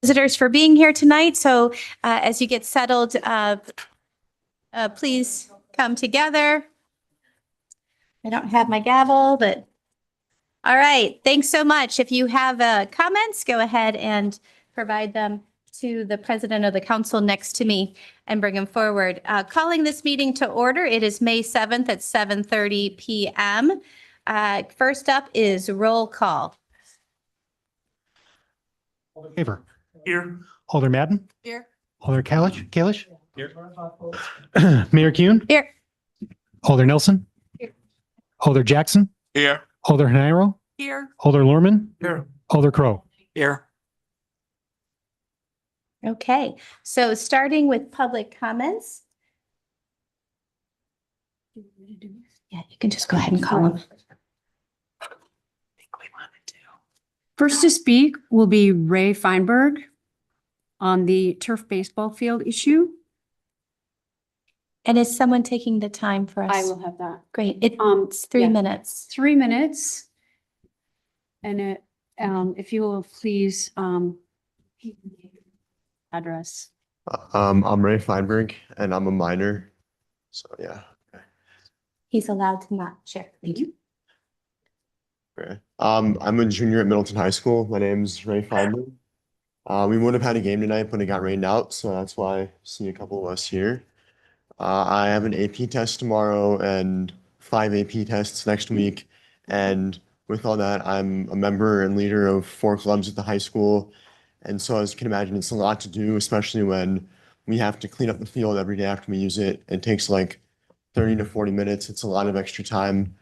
Visitors for being here tonight. So as you get settled, please come together. I don't have my gavel, but all right. Thanks so much. If you have comments, go ahead and provide them to the president of the council next to me and bring them forward. Calling this meeting to order. It is May 7th at 7:30 p.m. First up is roll call. Alder Favor. Here. Alder Madden. Here. Alder Kalish. Here. Mayor Kuhn. Here. Alder Nelson. Here. Alder Jackson. Here. Alder Hanairo. Here. Alder Lorman. Here. Alder Crow. Here. Okay, so starting with public comments. Yeah, you can just go ahead and call them. First to speak will be Ray Feinberg on the turf baseball field issue. And is someone taking the time for us? I will have that. Great. It's 3 yeah. minutes. 3 minutes. And if you will please address. I'm Ray Feinberg and I'm a minor. So yeah. He's allowed to not share. Thank you. Okay. I'm a junior at Middleton High School. My name's Ray Feinberg. We would have had a game tonight, but it got rained out, so that's why I see a couple of us here. I have an AP test tomorrow and 5 AP tests next week. And with all that, I'm a member and leader of 4 clubs at the high school. And so as you can imagine, it's a lot to do, especially when we have to clean up the field every day after we use it. It takes like 30 to 40 minutes. It's a lot of extra time.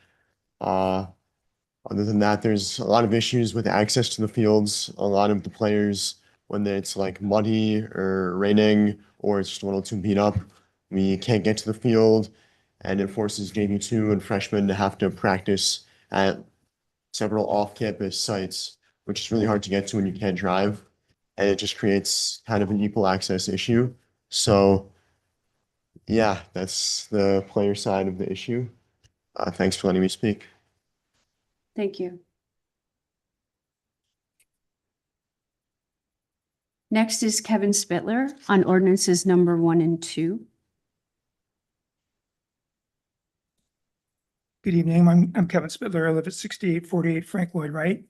Other than that, there's a lot of issues with access to the fields. A lot of the players, when it's like muddy or raining, or it's just a little too beat up, we can't get to the field, and it forces JV2 and freshmen to have to practice at several off-campus sites, which is really hard to get to when you can't drive. And it just creates kind of an equal access issue. So yeah, that's the player side of the issue. Thanks for letting me speak. Thank you. Next is Kevin Spittler on ordinances number 1 and 2. Good evening. I'm Kevin Spittler. I live at 6848 Frank Lloyd Wright.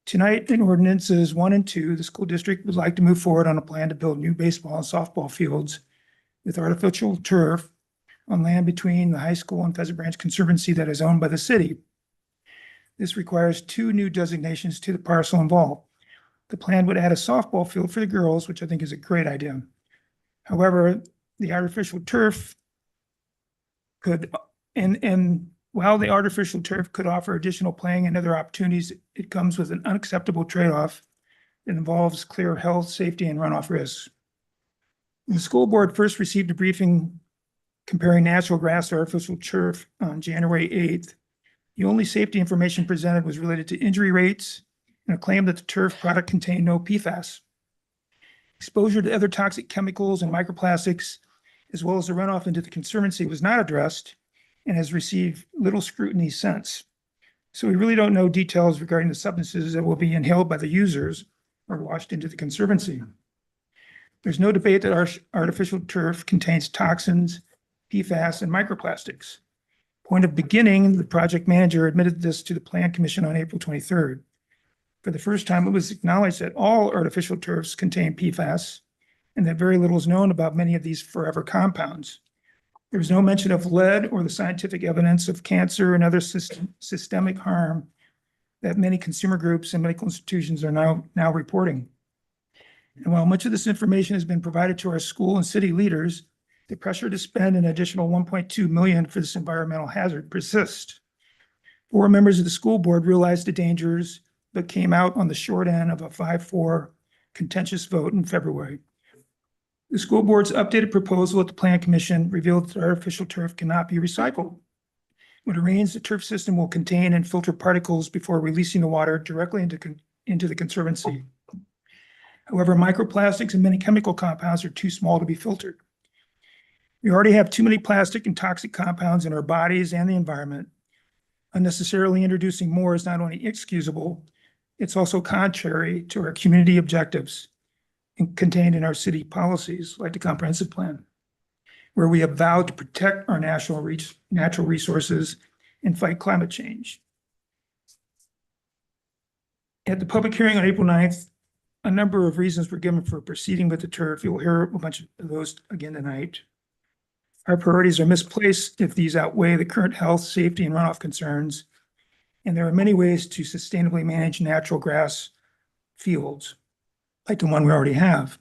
Tonight, in ordinances 1 and 2, the school district would like to move forward on a plan to build new baseball and softball fields with artificial turf on land between the high school and Pheasant Branch Conservancy that is owned by the city. This requires 2 new designations to the parcel involved. The plan would add a softball field for the girls, which I think is a great idea. However, the artificial turf could, and while the artificial turf could offer additional playing and other opportunities, it comes with an unacceptable trade-off that involves clear health, safety, and runoff risks. The school board first received a briefing comparing natural grass to artificial turf on January 8th. The only safety information presented was related to injury rates and a claim that the turf product contained no PFAS. Exposure to other toxic chemicals and microplastics, as well as the runoff into the conservancy, was not addressed and has received little scrutiny since. So we really don't know details regarding the substances that will be inhaled by the users or washed into the conservancy. There's no debate that our artificial turf contains toxins, PFAS, and microplastics. Point of beginning, the project manager admitted this to the Plan Commission on April 23rd. For the first time, it was acknowledged that all artificial turfs contain PFAS and that very little is known about many of these forever compounds. There was no mention of lead or the scientific evidence of cancer and other systemic harm that many consumer groups and medical institutions are now reporting. And while much of this information has been provided to our school and city leaders, the pressure to spend an additional $1.2 million for this environmental hazard persists. 4 members of the school board realized the dangers, but came out on the short end of a 5-4 contentious vote in February. The school board's updated proposal at the Plan Commission revealed that artificial turf cannot be recycled. When it rains, the turf system will contain and filter particles before releasing the water directly into the conservancy. However, microplastics and many chemical compounds are too small to be filtered. We already have too many plastic and toxic compounds in our bodies and the environment. Unnecessarily introducing more is not only inexcusable, it's also contrary to our community objectives contained in our city policies, like the comprehensive plan, where we have vowed to protect our natural resources and fight climate change. At the public hearing on April 9th, a number of reasons were given for proceeding with the turf. You'll hear a bunch of those again tonight. Our priorities are misplaced if these outweigh the current health, safety, and runoff concerns. And there are many ways to sustainably manage natural grass fields, like the one we already have.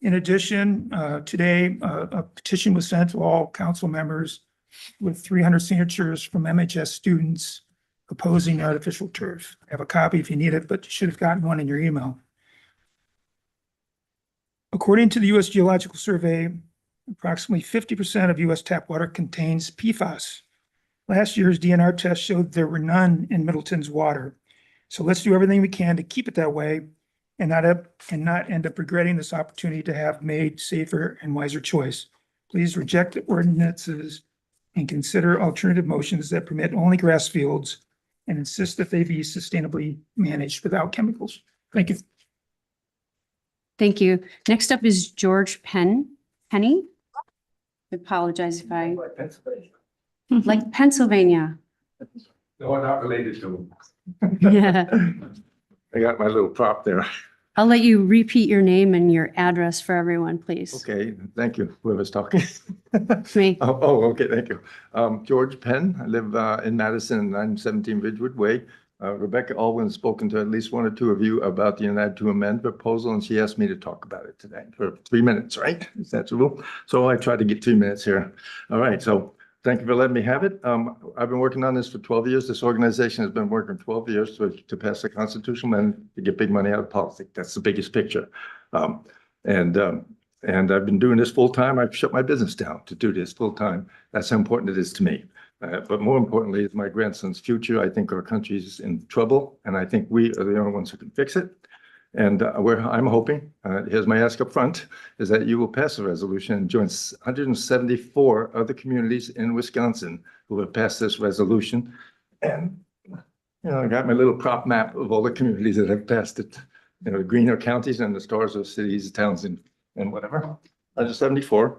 In addition, today, a petition was sent to all council members with 300 signatures from MHS students opposing artificial turf. I have a copy if you need it, but you should have gotten one in your email. According to the U.S. Geological Survey, approximately 50% of U.S. tap water contains PFAS. Last year's DNR test showed there were none in Middleton's water. So let's do everything we can to keep it that way and not end up regretting this opportunity to have made safer and wiser choice. Please reject the ordinances and consider alternative motions that permit only grass fields and insist that they be sustainably managed without chemicals. Thank you. Thank you. Next up is George Penny. I apologize if I, like Pennsylvania. No, I'm not related to Yeah. them. I got my little prop there. I'll let you repeat your name and your address for everyone, please. Okay, thank you, whoever's talking. Me. Okay, thank you. George Penn, I live in Madison, 917 Ridgewood Way. Rebecca Alwyn's spoken to at least 1 or 2 of you about the United to Amend proposal, and she asked me to talk about it today for 3 minutes, right? Is that the rule? So I tried to get 3 minutes here. All right, so thank you for letting me have it. I've been working on this for 12 years. This organization has been working 12 years to pass a constitutional amendment to get big money out of politics. That's the biggest picture. And I've been doing this full time. I've shut my business down to do this full time. That's how important it is to me. But more importantly, it's my grandson's future. I think our country's in trouble, and I think we are the only ones who can fix it. And I'm hoping, here's my ask up front, is that you will pass a resolution and join 174 other communities in Wisconsin who have passed this resolution. And, I got my little prop map of all the communities that have passed it. The greener counties and the stars of cities, towns, and whatever. 174.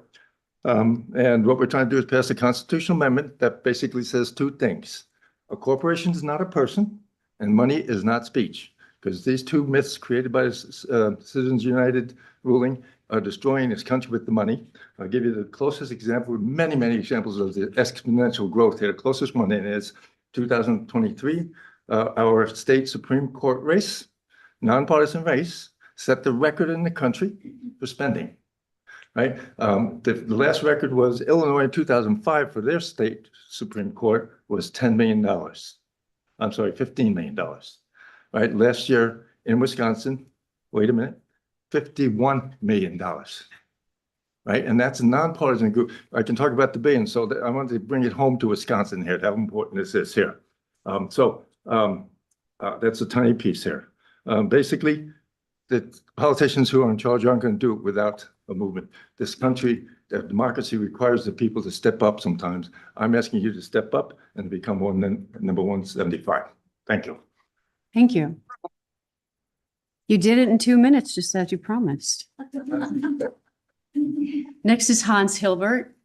And what we're trying to do is pass a constitutional amendment that basically says 2 things. A corporation is not a person, and money is not speech. Because these 2 myths created by Citizens United ruling are destroying this country with the money. I'll give you the closest example, many, many examples of the exponential growth here. The closest one is 2023, our state Supreme Court race, nonpartisan race, set the record in the country for spending, right? The last record was Illinois in 2005 for their state Supreme Court was $10 million. I'm sorry, $15 million. Right, last year in Wisconsin, wait a minute, $51 million. Right? And that's a nonpartisan group. I can talk about the billions. So I wanted to bring it home to Wisconsin here, how important this is here. That's a tiny piece here. Basically, the politicians who are in charge aren't going to do it without a movement. This country, democracy requires the people to step up sometimes. I'm asking you to step up and become number 175. Thank you. Thank you. You did it in 2 minutes, just as you promised. Next is Hans Hilbert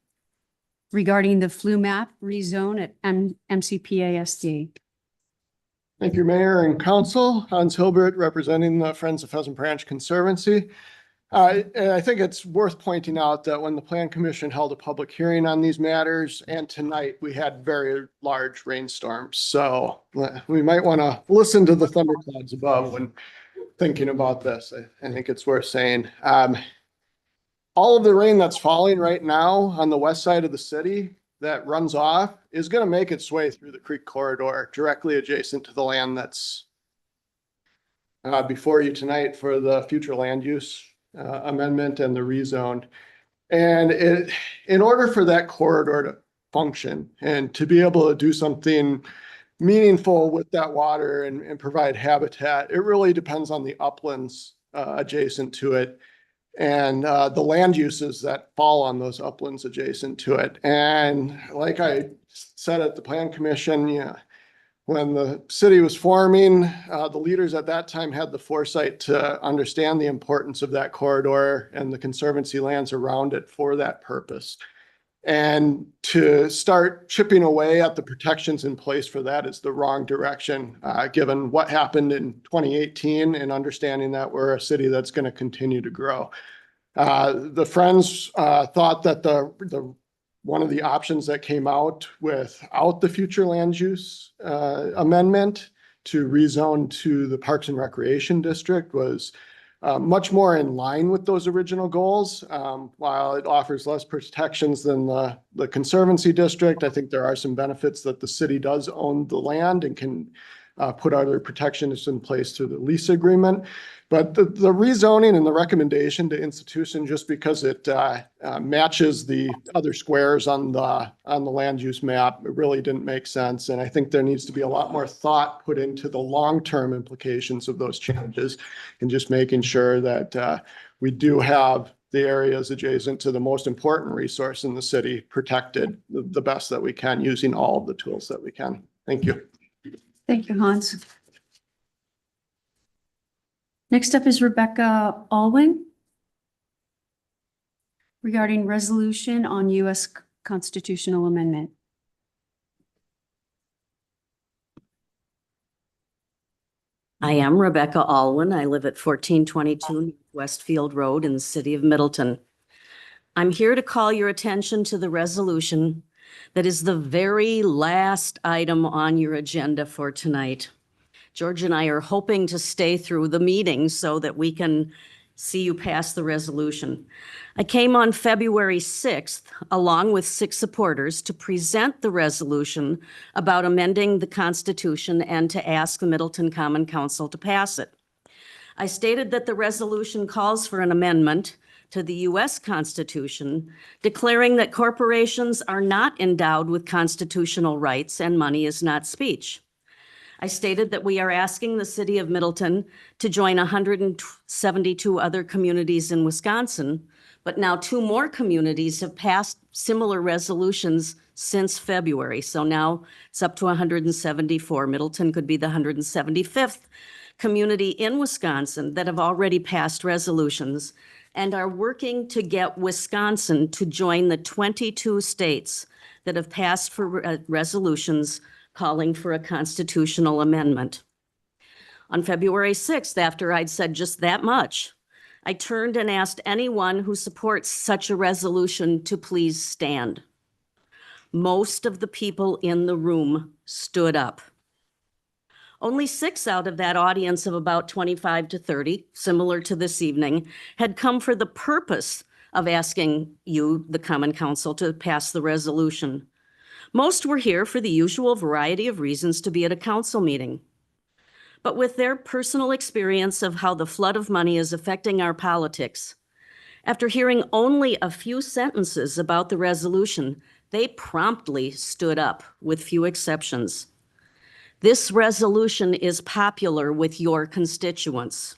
regarding the flu map rezone at MCPASD. Thank you, Mayor and Council. Hans Hilbert, representing the Friends of Pheasant Branch Conservancy. And I think it's worth pointing out that when the Plan Commission held a public hearing on these matters, and tonight we had very large rainstorms. So we might want to listen to the thunderclouds above when thinking about this. I think it's worth saying. All of the rain that's falling right now on the west side of the city that runs off is going to make its way through the creek corridor directly adjacent to the land that's before you tonight for the future land use amendment and the rezone. And in order for that corridor to function and to be able to do something meaningful with that water and provide habitat, it really depends on the uplands adjacent to it and the land uses that fall on those uplands adjacent to it. And like I said at the Plan Commission, when the city was forming, the leaders at that time had the foresight to understand the importance of that corridor and the conservancy lands around it for that purpose. And to start chipping away at the protections in place for that is the wrong direction, given what happened in 2018 and understanding that we're a city that's going to continue to grow. The Friends thought that one of the options that came out without the future land use amendment to rezone to the Parks and Recreation District was much more in line with those original goals. While it offers less protections than the Conservancy District, I think there are some benefits that the city does own the land and can put other protections in place through the lease agreement. But the rezoning and the recommendation to institution, just because it matches the other squares on the land use map, it really didn't make sense. And I think there needs to be a lot more thought put into the long-term implications of those changes and just making sure that we do have the areas adjacent to the most important resource in the city protected the best that we can using all of the tools that we can. Thank you. Thank you, Hans. Next up is Rebecca Alwyn regarding resolution on U.S. constitutional amendment. I am Rebecca Alwyn. I live at 1422 Westfield Road in the city of Middleton. I'm here to call your attention to the resolution that is the very last item on your agenda for tonight. George and I are hoping to stay through the meeting so that we can see you pass the resolution. I came on February 6th, along with 6 supporters, to present the resolution about amending the Constitution and to ask the Middleton Common Council to pass it. I stated that the resolution calls for an amendment to the U.S. Constitution, declaring that corporations are not endowed with constitutional rights and money is not speech. I stated that we are asking the city of Middleton to join 172 other communities in Wisconsin, but now 2 more communities have passed similar resolutions since February. So now it's up to 174. Middleton could be the 175th community in Wisconsin that have already passed resolutions and are working to get Wisconsin to join the 22 states that have passed for resolutions calling for a constitutional amendment. On February 6th, after I'd said just that much, I turned and asked anyone who supports such a resolution to please stand. Most of the people in the room stood up. Only 6 out of that audience of about 25 to 30, similar to this evening, had come for the purpose of asking you, the Common Council, to pass the resolution. Most were here for the usual variety of reasons to be at a council meeting. but with their personal experience of how the flood of money is affecting our politics. After hearing only a few sentences about the resolution, they promptly stood up, with few exceptions. This resolution is popular with your constituents.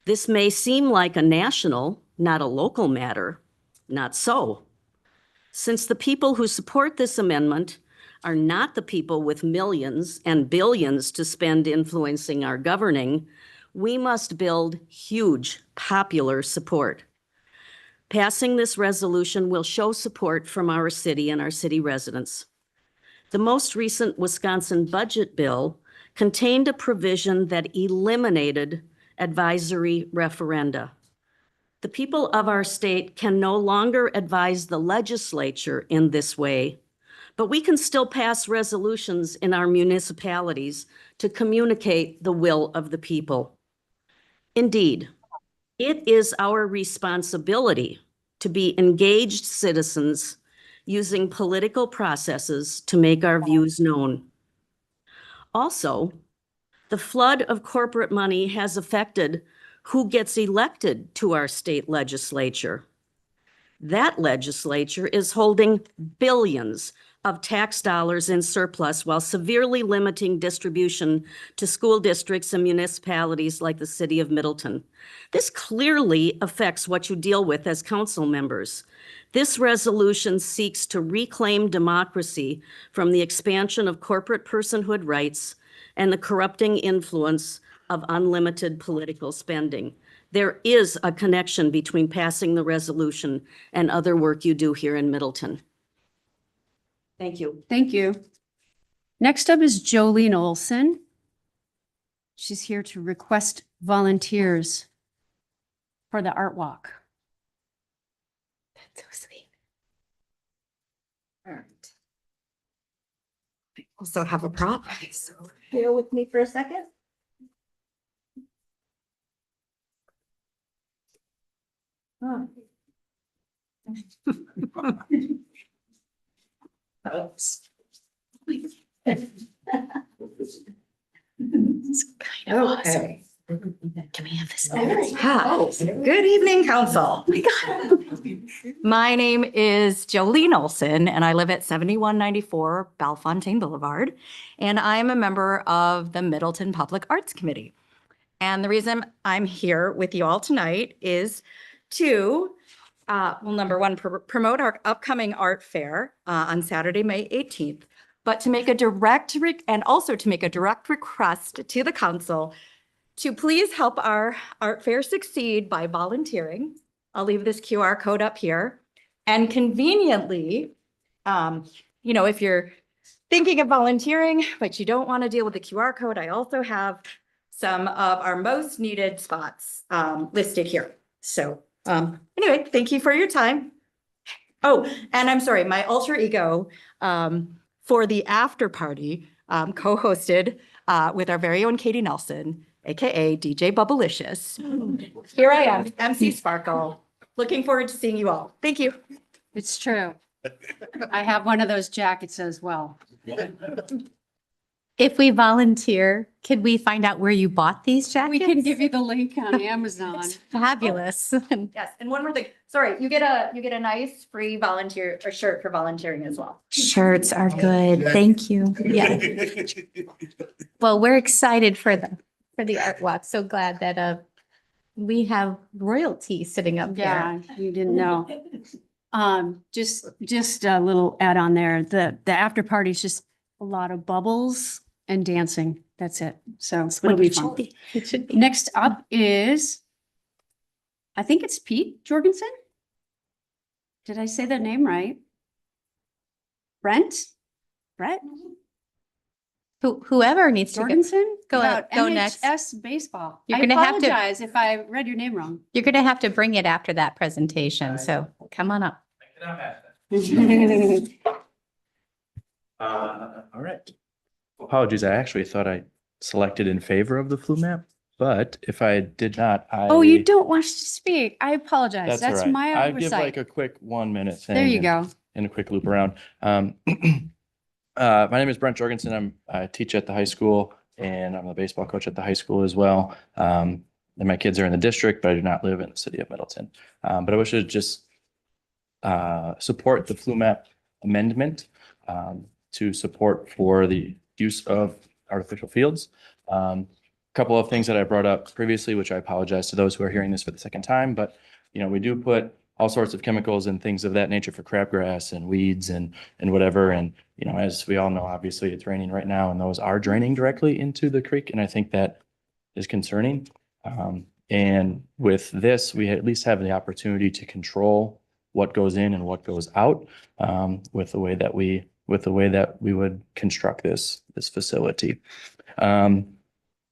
This may seem like a national, not a local matter. Not so. Since the people who support this amendment are not the people with millions and billions to spend influencing our governing, we must build huge popular support. Passing this resolution will show support from our city and our city residents. The most recent Wisconsin budget bill contained a provision that eliminated advisory referenda. The people of our state can no longer advise the legislature in this way, but we can still pass resolutions in our municipalities to communicate the will of the people. Indeed, it is our responsibility to be engaged citizens using political processes to make our views known. Also, the flood of corporate money has affected who gets elected to our state legislature. That legislature is holding billions of tax dollars in surplus while severely limiting distribution to school districts and municipalities like the city of Middleton. This clearly affects what you deal with as council members. This resolution seeks to reclaim democracy from the expansion of corporate personhood rights and the corrupting influence of unlimited political spending. There is a connection between passing the resolution and other work you do here in Middleton. Thank you. Thank you. Next up is Jolene Olson. She's here to request volunteers for the art walk. That's so sweet. All right. I also have a prop. So Bear with me for a second. Oh. Oops. It's kind of awesome. okay. Can we have this? Hi. Good evening, council. My name is Jolene Olson, and I live at 7194 Bellefontaine Boulevard, and I am a member of the Middleton Public Arts Committee. And the reason I'm here with you all tonight is to, well, number one, promote our upcoming art fair on Saturday, May 18th, but to make a direct request to the council to please help our art fair succeed by volunteering. I'll leave this QR code up here. And conveniently, if you're thinking of volunteering, but you don't want to deal with the QR code, I also have some of our most needed spots listed here. So anyway, thank you for your time. Oh, and I'm sorry, my alter ego for the after party co-hosted with our very own Katie Nelson, AKA DJ Bubblicious. Here I am, MC Sparkle. Looking forward to seeing you all. Thank you. It's true. I have one of those jackets as well. If we volunteer, could we find out where you bought these jackets? We can give you the link on Amazon. It's fabulous. Yes, and one more thing. Sorry, you get a nice free volunteer or shirt for volunteering as well. Shirts are good. Thank you. Yeah. Well, we're excited for the art walk. So glad that we have royalty sitting up here. Yeah, you didn't know. Just a little add on there. The after party is just a lot of bubbles and dancing. That's it. So it'll be fun. It should be. Next up is, I think it's Pete Jorgensen. Did I say the name right? Brett? Whoever needs to go. Jorgensen? Go About next. NHS baseball. You're I gonna have to- apologize if I read your name wrong. You're going to have to bring it after that presentation. So come on up. All right. Apologies, I actually thought I selected in favor of the flu map, but if I did not, Oh, you don't want to speak. I apologize. That's all That's right. my I'll give like oversight. a quick 1 minute thing. There you and- go. And a quick loop around. My name is Brent Jorgensen. I teach at the high school. and I'm the baseball coach at the high school as well. And my kids are in the district, but I do not live in the city of Middleton. But I wish to just support the flu map amendment to support for the use of artificial fields. Couple of things that I brought up previously, which I apologize to those who are hearing this for the second time, but we do put all sorts of chemicals and things of that nature for crabgrass and weeds and whatever. And as we all know, obviously it's raining right now, and those are draining directly into the creek, and I think that is concerning. And with this, we at least have the opportunity to control what goes in and what goes out with the way that we would construct this facility.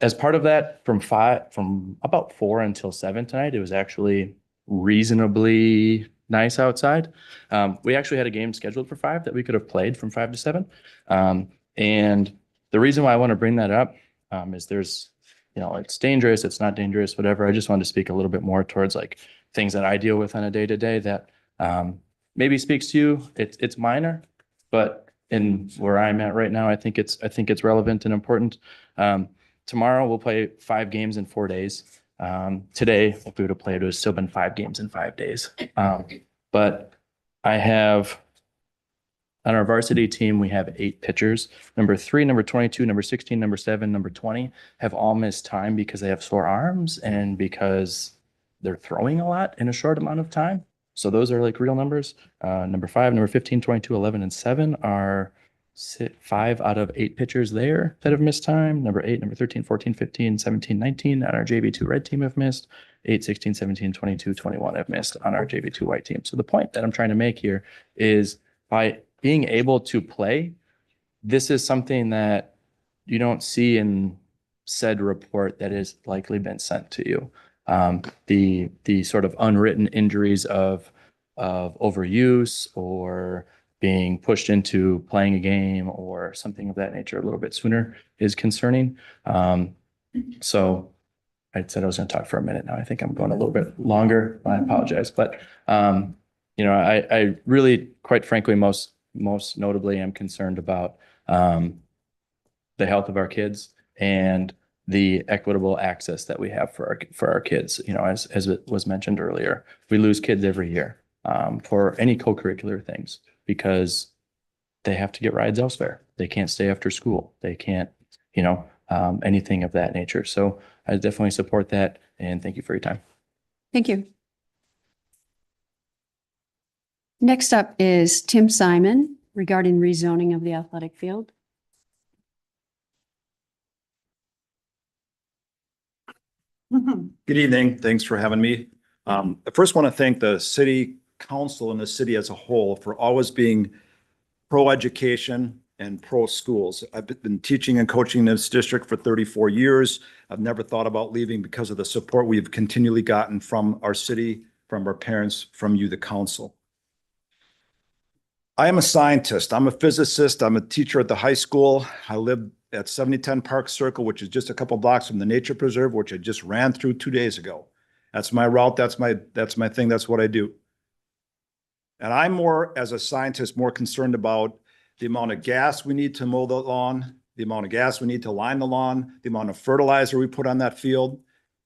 As part of that, from about 4 until 7 tonight, it was actually reasonably nice outside. We actually had a game scheduled for 5 that we could have played from 5 to 7. And the reason why I want to bring that up is there's, it's dangerous, it's not dangerous, whatever. I just wanted to speak a little bit more towards like things that I deal with on a day-to-day that maybe speaks to you. It's minor, but in where I'm at right now, I think it's relevant and important. Tomorrow we'll play 5 games in 4 days. Today, if we would have played, it would have still been 5 games in 5 days. But I have on our varsity team, we have 8 pitchers. Number 3, number 22, number 16, number 7, number 20 have all missed time because they have sore arms and because they're throwing a lot in a short amount of time. So those are like real numbers. Number 5, number 15, 22, 11, and 7 are 5 out of 8 pitchers there that have missed time. Number 8, number 13, 14, 15, 17, 19 on our JV2 red team have missed. 8, 16, 17, 22, 21 have missed on our JV2 white team. So the point that I'm trying to make here is by being able to play, this is something that you don't see in said report that has likely been sent to you. The sort of unwritten injuries of overuse or being pushed into playing a game or something of that nature a little bit sooner is concerning. So I said I was going to talk for a minute. Now I think I'm going a little bit longer. I apologize, but I really, quite frankly, most notably, am concerned about the health of our kids and the equitable access that we have for our kids. As it was mentioned earlier, we lose kids every year for any co-curricular things because they have to get rides elsewhere. They can't stay after school. They can't, anything of that nature. So I definitely support that, and thank you for your time. Thank you. Next up is Tim Simon regarding rezoning of the athletic field. Good evening. Thanks for having me. I first want to thank the city council and the city as a whole for always being pro-education and pro-schools. I've been teaching and coaching in this district for 34 years. I've never thought about leaving because of the support we've continually gotten from our city, from our parents, from you, the council. I am a scientist. I'm a physicist. I'm a teacher at the high school. I live at 7010 Park Circle, which is just a couple blocks from the nature preserve, which I just ran through 2 days ago. That's my route. That's my thing. That's what I do. And I'm more, as a scientist, more concerned about the amount of gas we need to mow the lawn, the amount of gas we need to line the lawn, the amount of fertilizer we put on that field,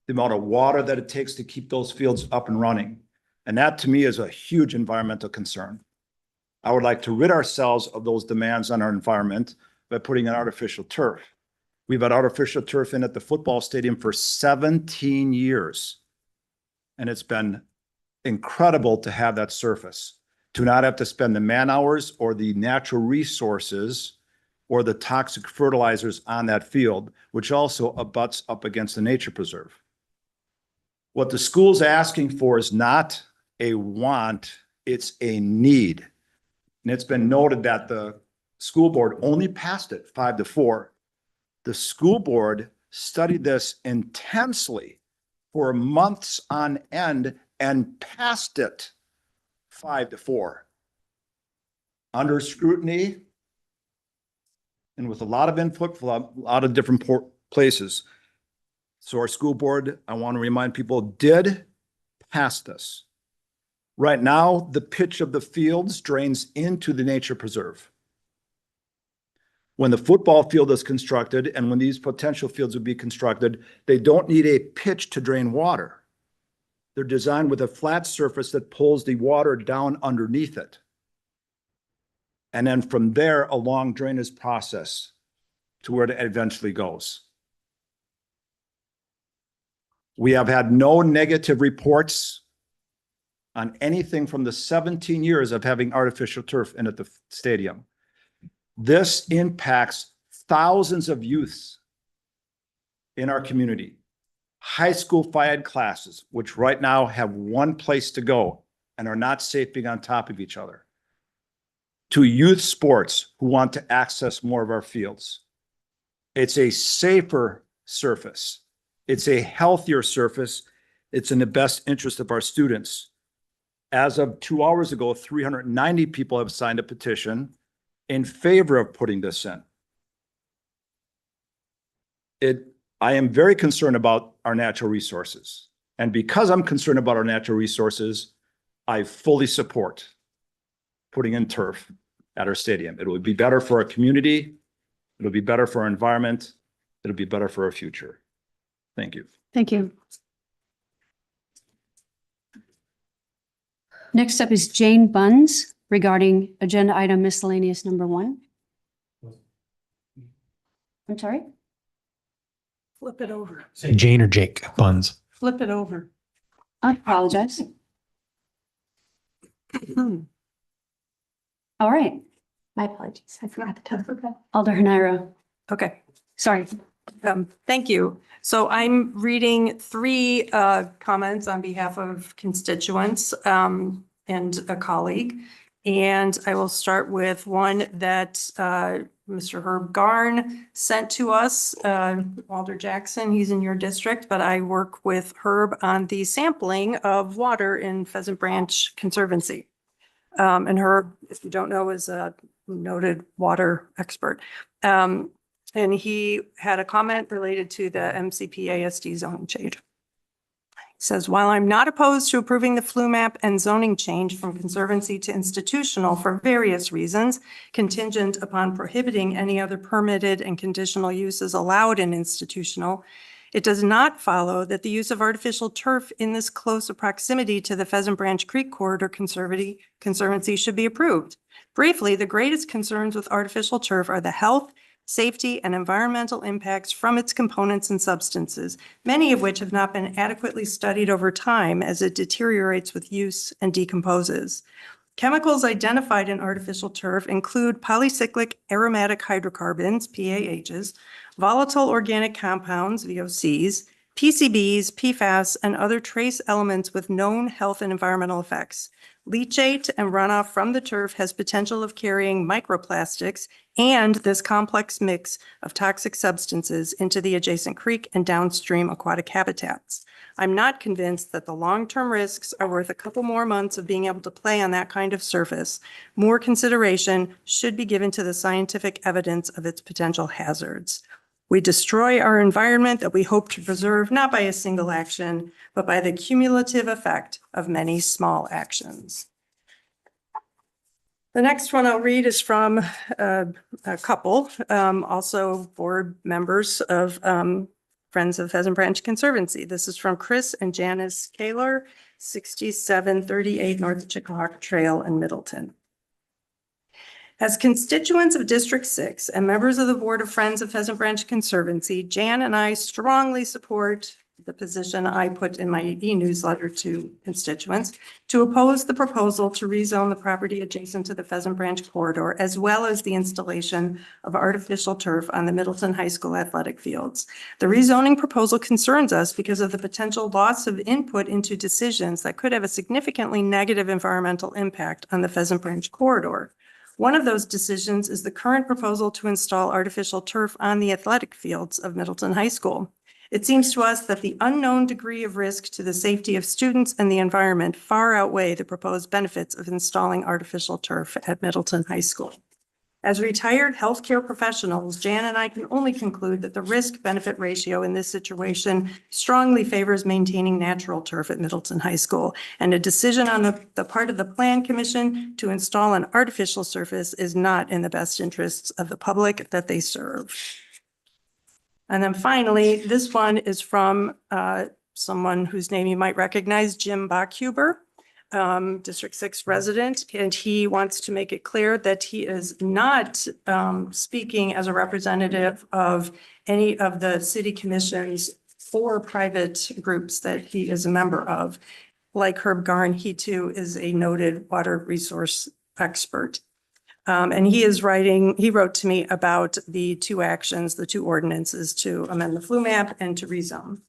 the amount of water that it takes to keep those fields up and running. And that to me is a huge environmental concern. I would like to rid ourselves of those demands on our environment by putting in artificial turf. We've had artificial turf in at the football stadium for 17 years. And it's been incredible to have that surface, to not have to spend the man hours or the natural resources or the toxic fertilizers on that field, which also abuts up against the nature preserve. What the school's asking for is not a want, it's a need. And it's been noted that the school board only passed it 5-4. The school board studied this intensely for months on end and passed it 5-4. Under scrutiny and with a lot of input from a lot of different places. So our school board, I want to remind people, did pass this. Right now, the pitch of the fields drains into the nature preserve. When the football field is constructed and when these potential fields would be constructed, they don't need a pitch to drain water. They're designed with a flat surface that pulls the water down underneath it. And then from there, a long drainage process to where it eventually goes. We have had no negative reports on anything from the 17 years of having artificial turf in at the stadium. This impacts thousands of youths in our community. High school phy ed classes, which right now have one place to go and are not safe being on top of each other, to youth sports who want to access more of our fields. It's a safer surface. It's a healthier surface. It's in the best interest of our students. As of 2 hours ago, 390 people have signed a petition in favor of putting this in. I am very concerned about our natural resources. And because I'm concerned about our natural resources, I fully support putting in turf at our stadium. It will be better for our community. It'll be better for our environment. It'll be better for our future. Thank you. Thank you. Next up is Jane Buns regarding agenda item miscellaneous number 1. I'm sorry? Flip it over. Say Jane or Jake Buns. Flip it over. I apologize. All right, My apologies. I forgot the time. Alder Hanairo. Okay. Sorry. Thank you. So I'm reading 3 comments on behalf of constituents and a colleague. And I will start with one that Mr. Herb Garn sent to us. Alder Jackson, he's in your district, but I work with Herb on the sampling of water in Pheasant Branch Conservancy. And Herb, if you don't know, is a noted water expert. And he had a comment related to the MCP ASD zoning change. He says, while I'm not opposed to approving the flu map and zoning change from conservancy to institutional for various reasons, contingent upon prohibiting any other permitted and conditional uses allowed in institutional, it does not follow that the use of artificial turf in this close proximity to the Pheasant Branch Creek Corridor Conservancy should be approved. Briefly, the greatest concerns with artificial turf are the health, safety, and environmental impacts from its components and substances, many of which have not been adequately studied over time as it deteriorates with use and decomposes. Chemicals identified in artificial turf include polycyclic aromatic hydrocarbons, PAHs, volatile organic compounds, VOCs, PCBs, PFAS, and other trace elements with known health and environmental effects. Leachate and runoff from the turf has potential of carrying microplastics and this complex mix of toxic substances into the adjacent creek and downstream aquatic habitats. I'm not convinced that the long-term risks are worth a couple more months of being able to play on that kind of surface. More consideration should be given to the scientific evidence of its potential hazards. We destroy our environment that we hope to preserve not by a single action, but by the cumulative effect of many small actions. The next one I'll read is from a couple, also board members of Friends of Pheasant Branch Conservancy. This is from Chris and Janice Kaler, 6738 North Chickasaw Trail in Middleton. As constituents of District 6 and members of the Board of Friends of Pheasant Branch Conservancy, Jan and I strongly support the position I put in my e-newsletter to constituents to oppose the proposal to rezone the property adjacent to the Pheasant Branch corridor, as well as the installation of artificial turf on the Middleton High School athletic fields. The rezoning proposal concerns us because of the potential loss of input into decisions that could have a significantly negative environmental impact on the Pheasant Branch corridor. One of those decisions is the current proposal to install artificial turf on the athletic fields of Middleton High School. It seems to us that the unknown degree of risk to the safety of students and the environment far outweigh the proposed benefits of installing artificial turf at Middleton High School. As retired healthcare professionals, Jan and I can only conclude that the risk-benefit ratio in this situation strongly favors maintaining natural turf at Middleton High School, and a decision on the part of the Plan Commission to install an artificial surface is not in the best interests of the public that they serve. And then finally, this one is from someone whose name you might recognize, Jim Bachhuber, District 6 resident, and he wants to make it clear that he is not speaking as a representative of any of the city commissions or private groups that he is a member of. Like Herb Garn, he too is a noted water resource expert. And he wrote to me about the two actions, the two ordinances to amend the flu map and to rezone.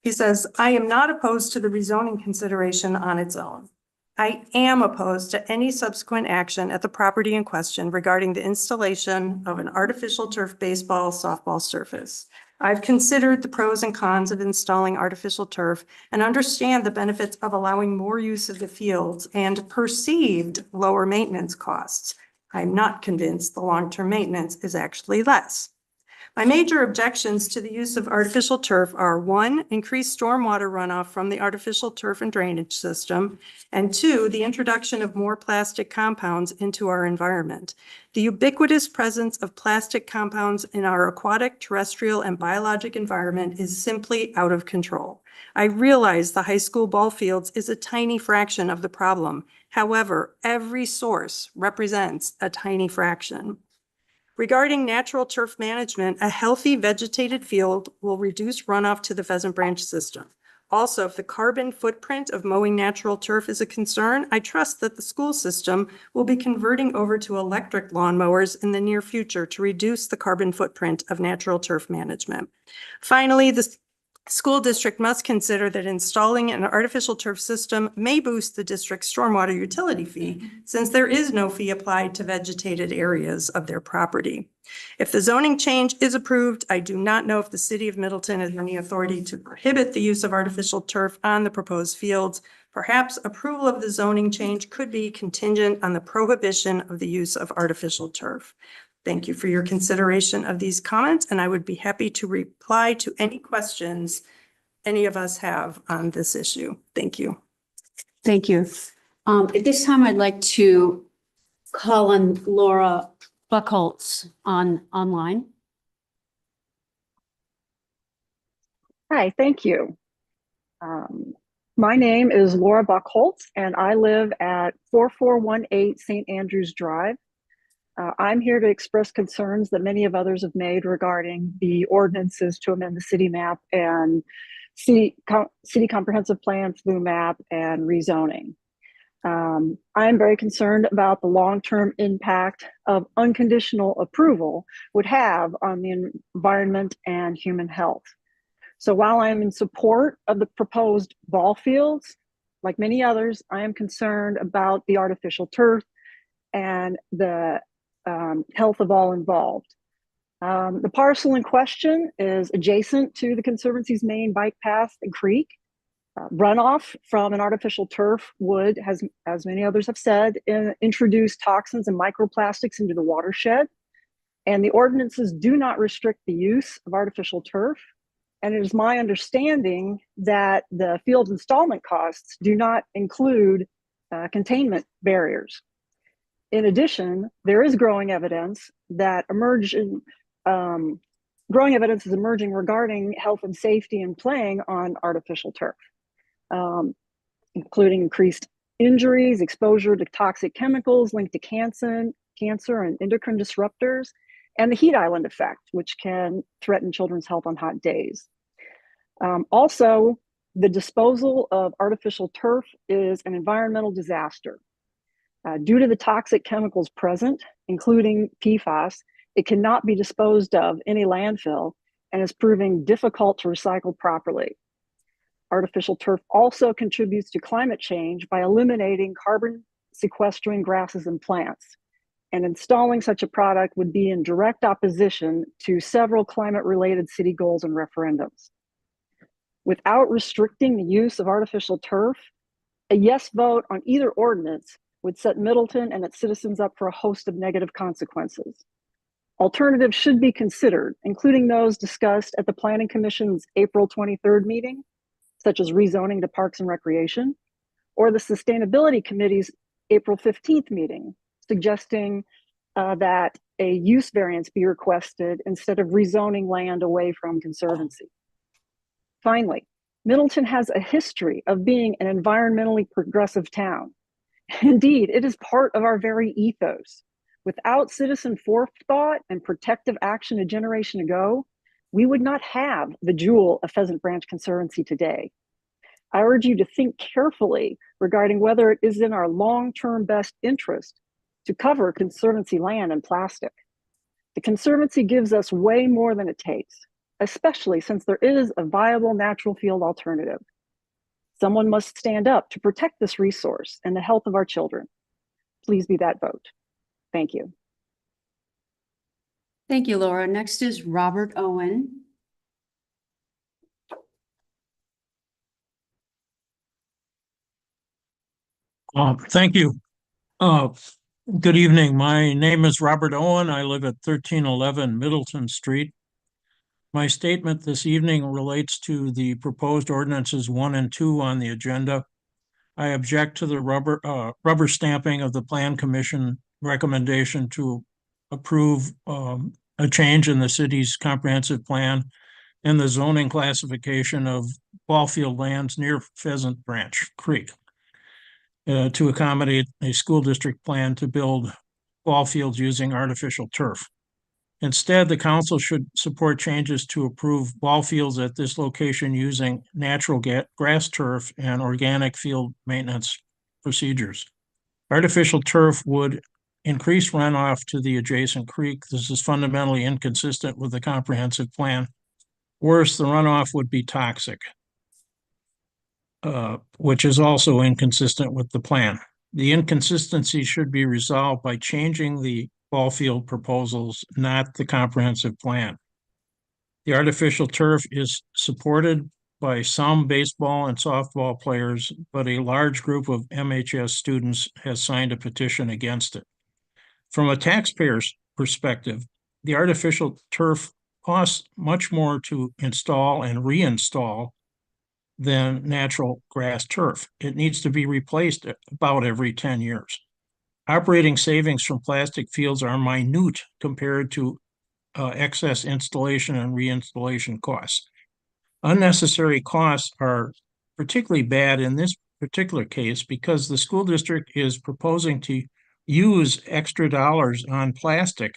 He says, I am not opposed to the rezoning consideration on its own. I am opposed to any subsequent action at the property in question regarding the installation of an artificial turf baseball, softball surface. I've considered the pros and cons of installing artificial turf and understand the benefits of allowing more use of the fields and perceived lower maintenance costs. I'm not convinced the long-term maintenance is actually less. My major objections to the use of artificial turf are: 1, increased stormwater runoff from the artificial turf and drainage system, and 2, the introduction of more plastic compounds into our environment. The ubiquitous presence of plastic compounds in our aquatic, terrestrial, and biologic environment is simply out of control. I realize the high school ball fields is a tiny fraction of the problem. However, every source represents a tiny fraction. Regarding natural turf management, a healthy vegetated field will reduce runoff to the Pheasant Branch system. Also, if the carbon footprint of mowing natural turf is a concern, I trust that the school system will be converting over to electric lawnmowers in the near future to reduce the carbon footprint of natural turf management. Finally, the school district must consider that installing an artificial turf system may boost the district's stormwater utility fee, since there is no fee applied to vegetated areas of their property. If the zoning change is approved, I do not know if the city of Middleton has any authority to prohibit the use of artificial turf on the proposed fields. Perhaps approval of the zoning change could be contingent on the prohibition of the use of artificial turf. Thank you for your consideration of these comments, and I would be happy to reply to any questions any of us have on this issue. Thank you. Thank you. At this time, I'd like to call on Laura Buckholtz online. Hi, thank you. My name is Laura Buckholtz, and I live at 4418 St. Andrews Drive. I'm here to express concerns that many of others have made regarding the ordinances to amend the city map and city comprehensive plan, flu map, and rezoning. I'm very concerned about the long-term impact of unconditional approval would have on the environment and human health. So while I'm in support of the proposed ball fields, like many others, I am concerned about the artificial turf and the health of all involved. The parcel in question is adjacent to the Conservancy's main bike path and creek. Runoff from an artificial turf would, as many others have said, introduce toxins and microplastics into the watershed. And the ordinances do not restrict the use of artificial turf. And it is my understanding that the field installment costs do not include containment barriers. In addition, there is growing evidence is emerging regarding health and safety in playing on artificial turf, including increased injuries, exposure to toxic chemicals linked to cancer and endocrine disruptors, and the heat island effect, which can threaten children's health on hot days. Also, the disposal of artificial turf is an environmental disaster. Due to the toxic chemicals present, including PFAS, it cannot be disposed of in a landfill and is proving difficult to recycle properly. Artificial turf also contributes to climate change by eliminating carbon sequestering grasses and plants. And installing such a product would be in direct opposition to several climate-related city goals and referendums. Without restricting the use of artificial turf, a yes vote on either ordinance would set Middleton and its citizens up for a host of negative consequences. Alternatives should be considered, including those discussed at the Planning Commission's April 23rd meeting, such as rezoning to Parks and Recreation, or the Sustainability Committee's April 15th meeting, suggesting that a use variance be requested instead of rezoning land away from conservancy. Finally, Middleton has a history of being an environmentally progressive town. Indeed, it is part of our very ethos. Without citizen forethought and protective action a generation ago, we would not have the jewel of Pheasant Branch Conservancy today. I urge you to think carefully regarding whether it is in our long-term best interest to cover conservancy land in plastic. The conservancy gives us way more than it takes, especially since there is a viable natural field alternative. Someone must stand up to protect this resource and the health of our children. Please be that vote. Thank you. Thank you, Laura. Next is Robert Owen. Thank you. Good evening. My name is Robert Owen. I live at 1311 Middleton Street. My statement this evening relates to the proposed ordinances 1 and 2 on the agenda. I object to the rubber stamping of the Plan Commission recommendation to approve a change in the city's comprehensive plan and the zoning classification of ball field lands near Pheasant Branch Creek to accommodate a school district plan to build ball fields using artificial turf. Instead, the council should support changes to approve ball fields at this location using natural grass turf and organic field maintenance procedures. Artificial turf would increase runoff to the adjacent creek. This is fundamentally inconsistent with the comprehensive plan. Worse, the runoff would be toxic, which is also inconsistent with the plan. The inconsistency should be resolved by changing the ball field proposals, not the comprehensive plan. The artificial turf is supported by some baseball and softball players, but a large group of MHS students has signed a petition against it. From a taxpayer's perspective, the artificial turf costs much more to install and reinstall than natural grass turf. It needs to be replaced about every 10 years. Operating savings from plastic fields are minute compared to excess installation and reinstallation costs. Unnecessary costs are particularly bad in this particular case because the school district is proposing to use extra dollars on plastic,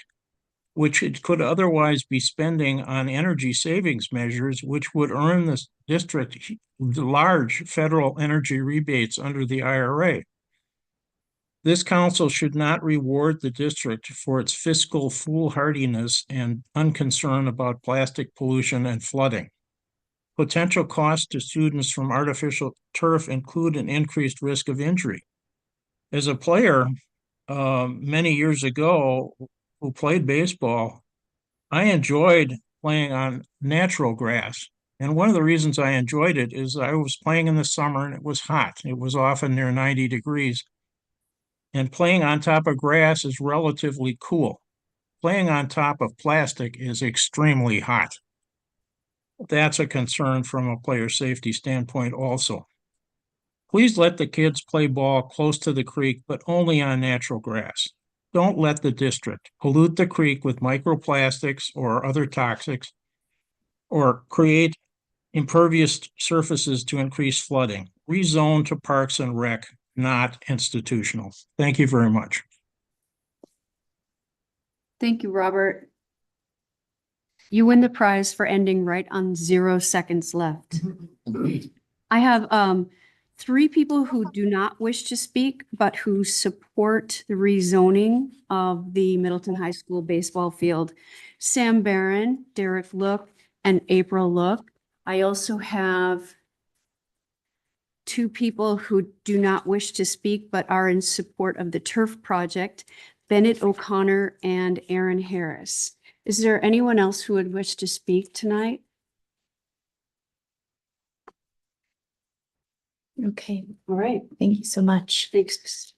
which it could otherwise be spending on energy savings measures, which would earn the district large federal energy rebates under the IRA. This council should not reward the district for its fiscal foolhardiness and unconcern about plastic pollution and flooding. Potential costs to students from artificial turf include an increased risk of injury. As a player, many years ago, who played baseball, I enjoyed playing on natural grass. And one of the reasons I enjoyed it is I was playing in the summer and it was hot. It was often near 90 degrees. And playing on top of grass is relatively cool. Playing on top of plastic is extremely hot. That's a concern from a player safety standpoint also. Please let the kids play ball close to the creek, but only on natural grass. Don't let the district pollute the creek with microplastics or other toxics or create impervious surfaces to increase flooding. Rezone to Parks and Rec, not institutional. Thank you very much. Thank you, Robert. You win the prize for ending right on 0 seconds left. I have 3 people who do not wish to speak, but who support the rezoning of the Middleton High School baseball field. Sam Barron, Derek Look, and April Look. I also have 2 people who do not wish to speak, but are in support of the turf project, Bennett O'Connor and Aaron Harris. Is there anyone else who would wish to speak tonight? Okay, All right, thank you so much. thanks.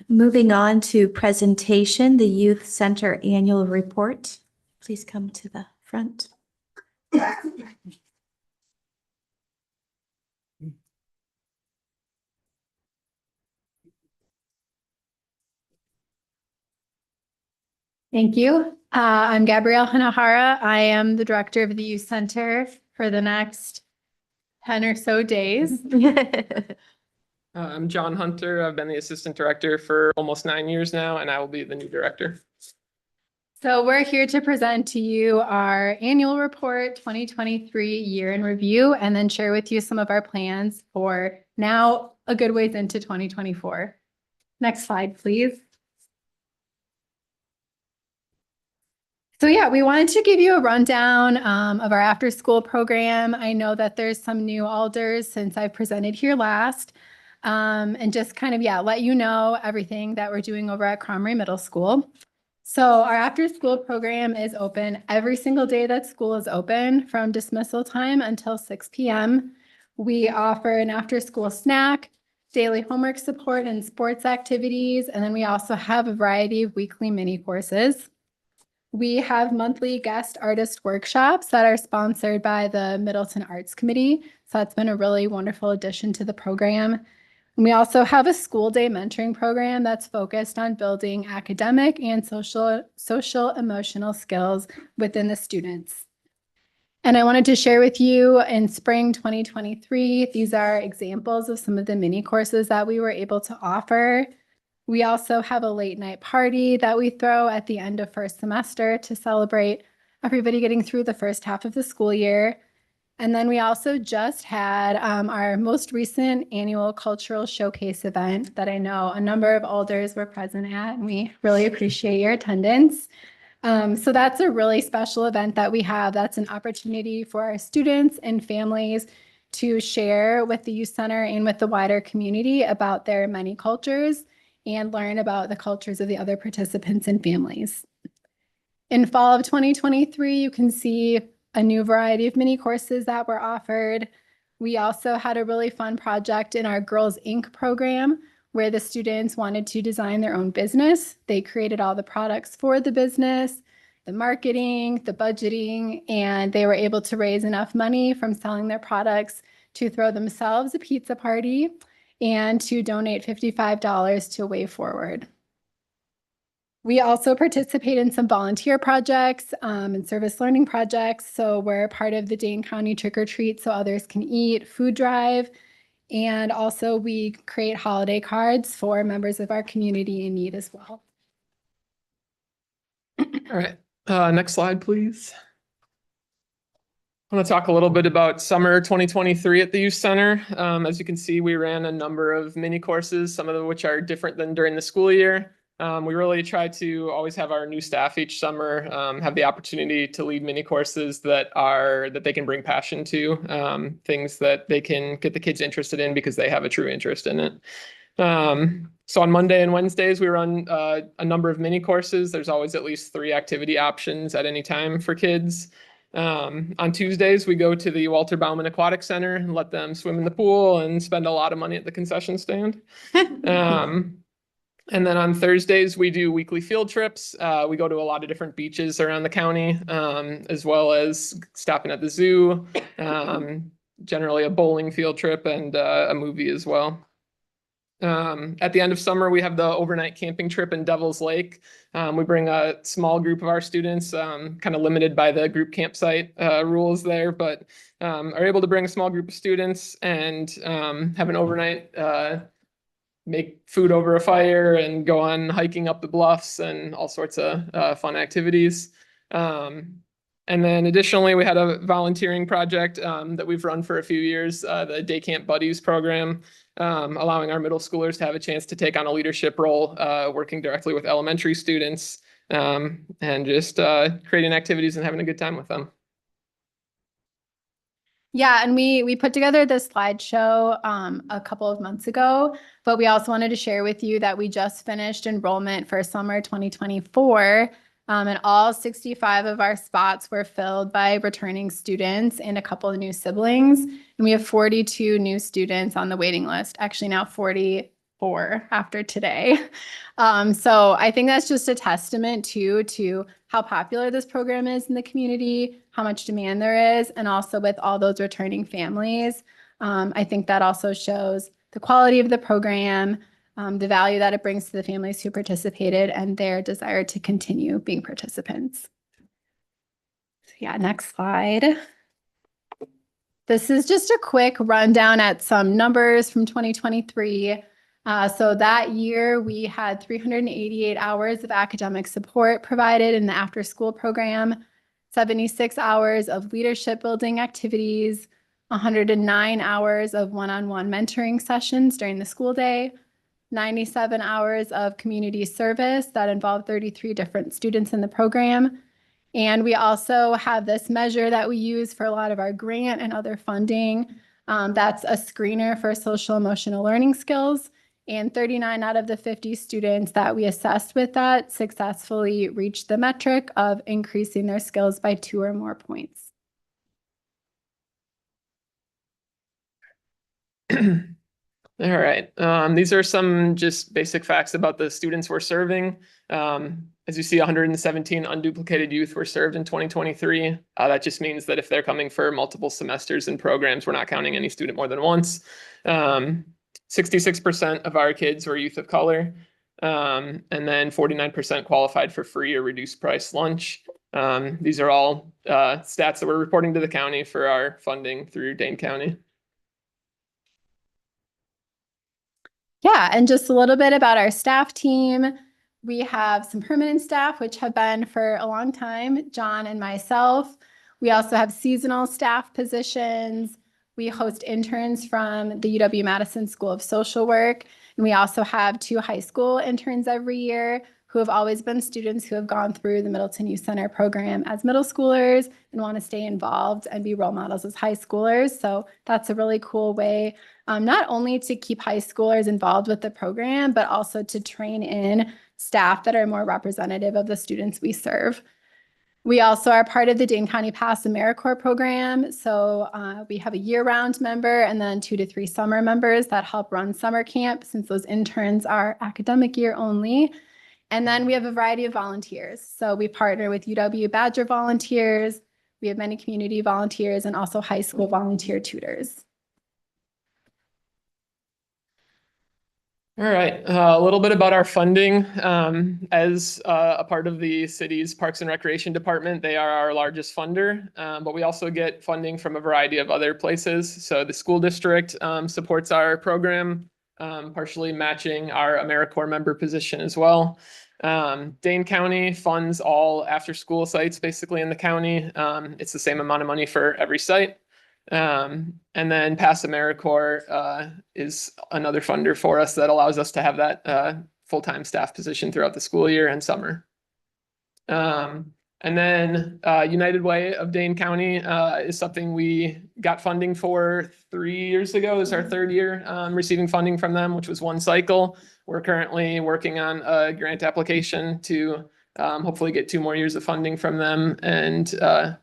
Moving on to presentation, the Youth Center Annual Report. Please come to the front. Thank you. I'm Gabrielle Hanahara. I am the director of the Youth Center for the next 10 or so days. I'm John Hunter. I've been the assistant director for almost 9 years now, and I will be the new director. So we're here to present to you our annual report, 2023 year in review, and then share with you some of our plans for now a good ways into 2024. Next slide, please. So yeah, we wanted to give you a rundown of our after school program. I know that there's some new alders since I presented here last, and just kind of, let you know everything that we're doing over at Cromrie Middle School. So our after school program is open every single day that school is open from dismissal time until 6 p.m. We offer an after school snack, daily homework support and sports activities, and then we also have a variety of weekly mini courses. We have monthly guest artist workshops that are sponsored by the Middleton Arts Committee. So that's been a really wonderful addition to the program. And we also have a school day mentoring program that's focused on building academic and social emotional skills within the students. And I wanted to share with you in spring 2023, these are examples of some of the mini courses that we were able to offer. We also have a late night party that we throw at the end of first semester to celebrate everybody getting through the first half of the school year. And then we also just had our most recent annual cultural showcase event that I know a number of alders were present at, and we really appreciate your attendance. So that's a really special event that we have. That's an opportunity for our students and families to share with the youth center and with the wider community about their many cultures and learn about the cultures of the other participants and families. In fall of 2023, you can see a new variety of mini courses that were offered. We also had a really fun project in our Girls Inc. program where the students wanted to design their own business. They created all the products for the business, the marketing, the budgeting, and they were able to raise enough money from selling their products to throw themselves a pizza party and to donate $55 to Way Forward. We also participate in some volunteer projects and service learning projects. So we're part of the Dane County Trick or Treat so others can eat, food drive, and also we create holiday cards for members of our community in need as well. All right, next slide, please. I want to talk a little bit about summer 2023 at the Youth Center. As you can see, we ran a number of mini courses, some of which are different than during the school year. We really try to always have our new staff each summer have the opportunity to lead mini courses that they can bring passion to, things that they can get the kids interested in because they have a true interest in it. So on Monday and Wednesdays, we run a number of mini courses. There's always at least 3 activity options at any time for kids. On Tuesdays, we go to the Walter Bauman Aquatic Center and let them swim in the pool and spend a lot of money at the concession stand. And then on Thursdays, we do weekly field trips. We go to a lot of different beaches around the county, as well as stopping at the zoo, generally a bowling field trip and a movie as well. At the end of summer, we have the overnight camping trip in Devil's Lake. We bring a small group of our students, kind of limited by the group campsite rules there, but are able to bring a small group of students and have an overnight, make food over a fire and go on hiking up the bluffs and all sorts of fun activities. And then additionally, we had a volunteering project that we've run for a few years, the Day Camp Buddies program, allowing our middle schoolers to have a chance to take on a leadership role, working directly with elementary students, and just creating activities and having a good time with them. Yeah, and we put together this slideshow a couple of months ago, but we also wanted to share with you that we just finished enrollment for summer 2024, and all 65 of our spots were filled by returning students and a couple of new siblings, and we have 42 new students on the waiting list. Actually, now 44 4 after today. So I think that's just a testament to how popular this program is in the community, how much demand there is, and also with all those returning families. I think that also shows the quality of the program, the value that it brings to the families who participated, and their desire to continue being participants. So yeah, next slide. This is just a quick rundown at some numbers from 2023. So that year we had 388 hours of academic support provided in the after-school program, 76 hours of leadership building activities, 109 hours of one-on-one mentoring sessions during the school day, 97 hours of community service that involved 33 different students in the program. And we also have this measure that we use for a lot of our grant and other funding. That's a screener for social emotional learning skills. And 39 out of the 50 students that we assessed with that successfully reached the metric of increasing their skills by 2 or more points. All right. These are some just basic facts about the students we're serving. As you see, 117 unduplicated youth were served in 2023. That just means that if they're coming for multiple semesters and programs, we're not counting any student more than once. 66% of our kids were youth of color. And then 49% qualified for free or reduced price lunch. These are all stats that we're reporting to the county for our funding through Dane County. Yeah, and just a little bit about our staff team. We have some permanent staff, which have been for a long time, John and myself. We also have seasonal staff positions. We host interns from the UW-Madison School of Social Work. And we also have 2 high school interns every year who have always been students who have gone through the Middleton Youth Center program as middle schoolers and want to stay involved and be role models as high schoolers. So that's a really cool way, not only to keep high schoolers involved with the program, but also to train in staff that are more representative of the students we serve. We also are part of the Dane County Pass AmeriCorps program. So we have a year-round member and then 2 to 3 summer members that help run summer camp, since those interns are academic year only. And then we have a variety of volunteers. So we partner with UW Badger volunteers. We have many community volunteers and also high school volunteer tutors. All right, a little bit about our funding. As a part of the city's Parks and Recreation Department, they are our largest funder, but we also get funding from a variety of other places. So the school district supports our program, partially matching our AmeriCorps member position as well. Dane County funds all after-school sites basically in the county. It's the same amount of money for every site. And then Pass AmeriCorps is another funder for us that allows us to have that full-time staff position throughout the school year and summer. And then United Way of Dane County is something we got funding for 3 years ago. This is our 3rd year receiving funding from them, which was 1 cycle. We're currently working on a grant application to hopefully get 2 more years of funding from them, and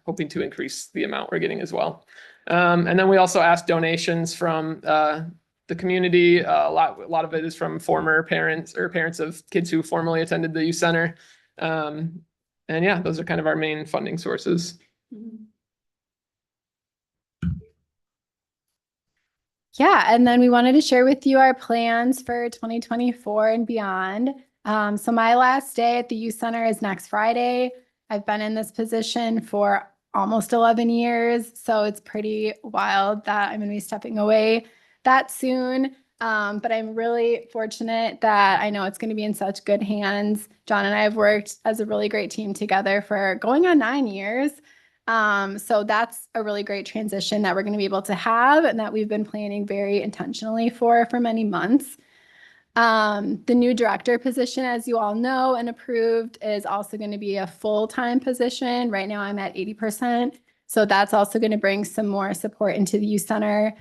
hoping to increase the amount we're getting as well. And then we also ask donations from the community. A lot of it is from former parents or parents of kids who formerly attended the youth center. And yeah, those are kind of our main funding sources. Yeah, and then we wanted to share with you our plans for 2024 and beyond. So my last day at the youth center is next Friday. I've been in this position for almost 11 years, so it's pretty wild that I'm going to be stepping away that soon. But I'm really fortunate that I know it's going to be in such good hands. John and I have worked as a really great team together for going on 9 years. So that's a really great transition that we're going to be able to have, and that we've been planning very intentionally for many months. The new director position, as you all know and approved, is also going to be a full-time position. Right now I'm at 80%. So that's also going to bring some more support into the youth center.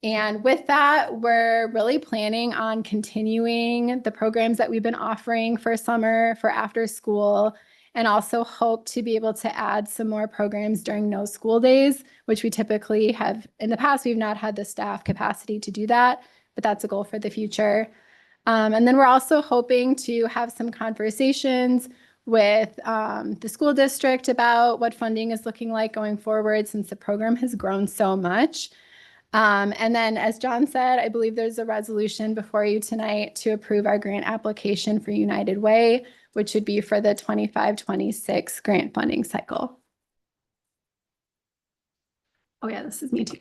And with that, we're really planning on continuing the programs that we've been offering for summer, for after school, and also hope to be able to add some more programs during no school days, which we typically have in the past. We've not had the staff capacity to do that, but that's a goal for the future. And then we're also hoping to have some conversations with the school district about what funding is looking like going forward since the program has grown so much. And then, as John said, I believe there's a resolution before you tonight to approve our grant application for United Way, which would be for the 25-26 grant funding cycle. Oh yeah, this is me too.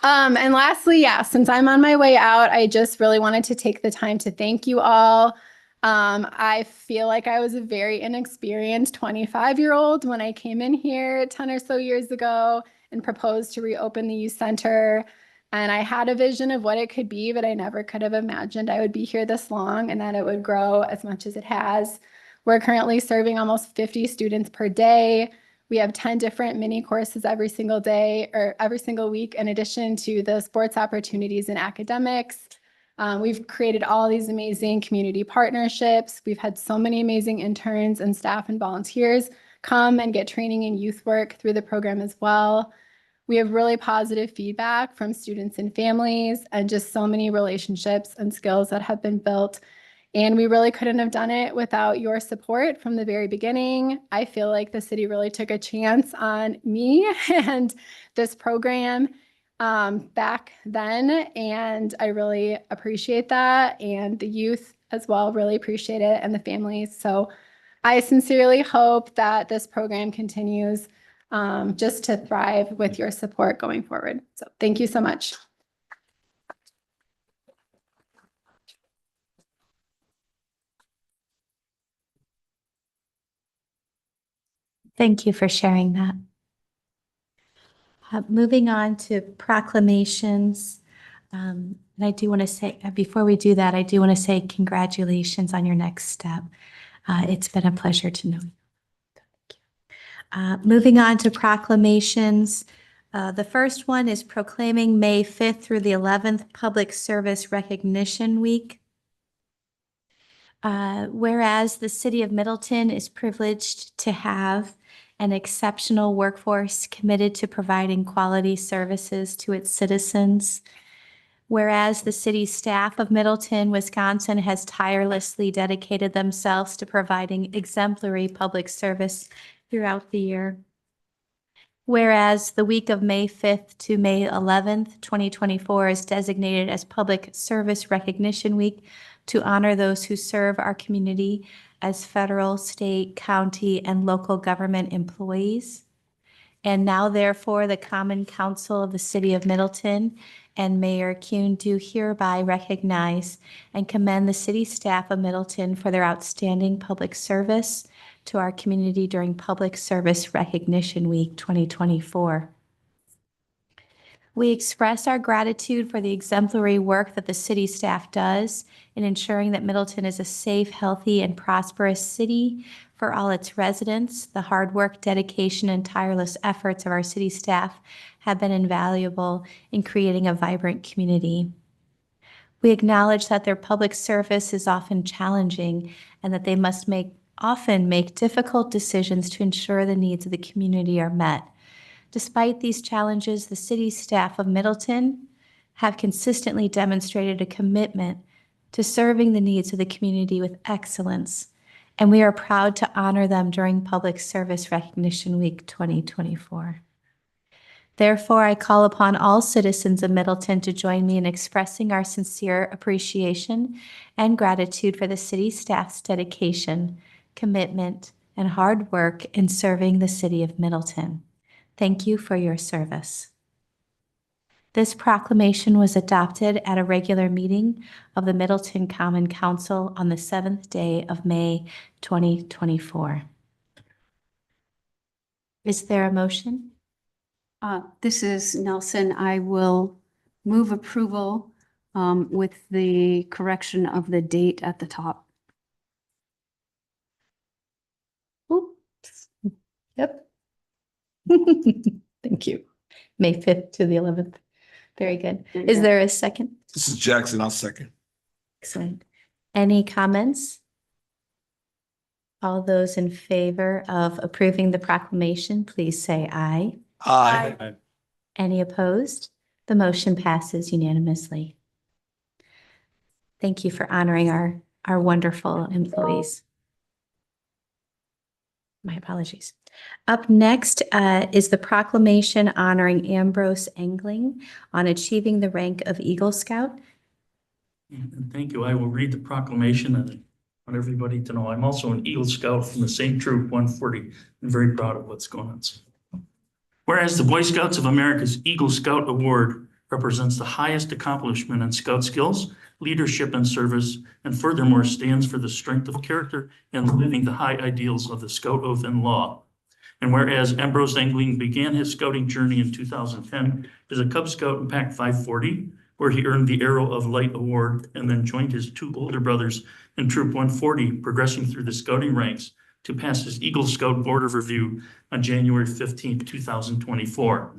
And lastly, yeah, since I'm on my way out, I just really wanted to take the time to thank you all. I feel like I was a very inexperienced 25-year-old when I came in here 10 or so years ago and proposed to reopen the youth center. And I had a vision of what it could be, but I never could have imagined I would be here this long and that it would grow as much as it has. We're currently serving almost 50 students per day. We have 10 different mini courses every single day or every single week, in addition to the sports opportunities and academics. We've created all these amazing community partnerships. We've had so many amazing interns and staff and volunteers come and get training in youth work through the program as well. We have really positive feedback from students and families and just so many relationships and skills that have been built. And we really couldn't have done it without your support from the very beginning. I feel like the city really took a chance on me and this program back then. And I really appreciate that. And the youth as well really appreciate it, and the families. So I sincerely hope that this program continues just to thrive with your support going forward. So thank you so much. Thank you for sharing that. Moving on to proclamations. And I do want to say, before we do that, I do want to say congratulations on your next step. It's been a pleasure to know you. Thank you. Moving on to proclamations. The first one is proclaiming May 5th through the 11th Public Service Recognition Week. Whereas the city of Middleton is privileged to have an exceptional workforce committed to providing quality services to its citizens. Whereas the city staff of Middleton, Wisconsin has tirelessly dedicated themselves to providing exemplary public service throughout the year. Whereas the week of May 5th to May 11th, 2024 is designated as Public Service Recognition Week to honor those who serve our community as federal, state, county, and local government employees. And now therefore, the Common Council of the City of Middleton and Mayor Kuhn do hereby recognize and commend the city staff of Middleton for their outstanding public service to our community during Public Service Recognition Week 2024. We express our gratitude for the exemplary work that the city staff does in ensuring that Middleton is a safe, healthy, and prosperous city for all its residents. The hard work, dedication, and tireless efforts of our city staff have been invaluable in creating a vibrant community. We acknowledge that their public service is often challenging and that they must often make difficult decisions to ensure the needs of the community are met. Despite these challenges, the city staff of Middleton have consistently demonstrated a commitment to serving the needs of the community with excellence, and we are proud to honor them during Public Service Recognition Week 2024. Therefore, I call upon all citizens of Middleton to join me in expressing our sincere appreciation and gratitude for the city staff's dedication, commitment, and hard work in serving the city of Middleton. Thank you for your service. This proclamation was adopted at a regular meeting of the Middleton Common Council on the 7th day of May, 2024. Is there a motion? This is Nelson. I will move approval with the correction of the date at the top. Oops. Yep. Thank you. May 5th to the 11th. Very good. Is there a second? This is Jackson. I'll second. Excellent. Any comments? All those in favor of approving the proclamation, please say aye. Aye. Any opposed? The motion passes unanimously. Thank you for honoring our wonderful employees. My apologies. Up next is the proclamation honoring Ambrose Engling on achieving the rank of Eagle Scout. And thank you. I will read the proclamation, and I want everybody to know I'm also an Eagle Scout from the same troop, 140. I'm very proud of what's going on. Whereas the Boy Scouts of America's Eagle Scout Award represents the highest accomplishment in Scout skills, leadership, and service, and furthermore stands for the strength of character and living the high ideals of the Scout Oath and Law. And whereas Ambrose Engling began his scouting journey in 2010 as a Cub Scout in Pack 540, where he earned the Arrow of Light Award and then joined his two older brothers in Troop 140, progressing through the scouting ranks to pass his Eagle Scout Board of Review on January 15, 2024.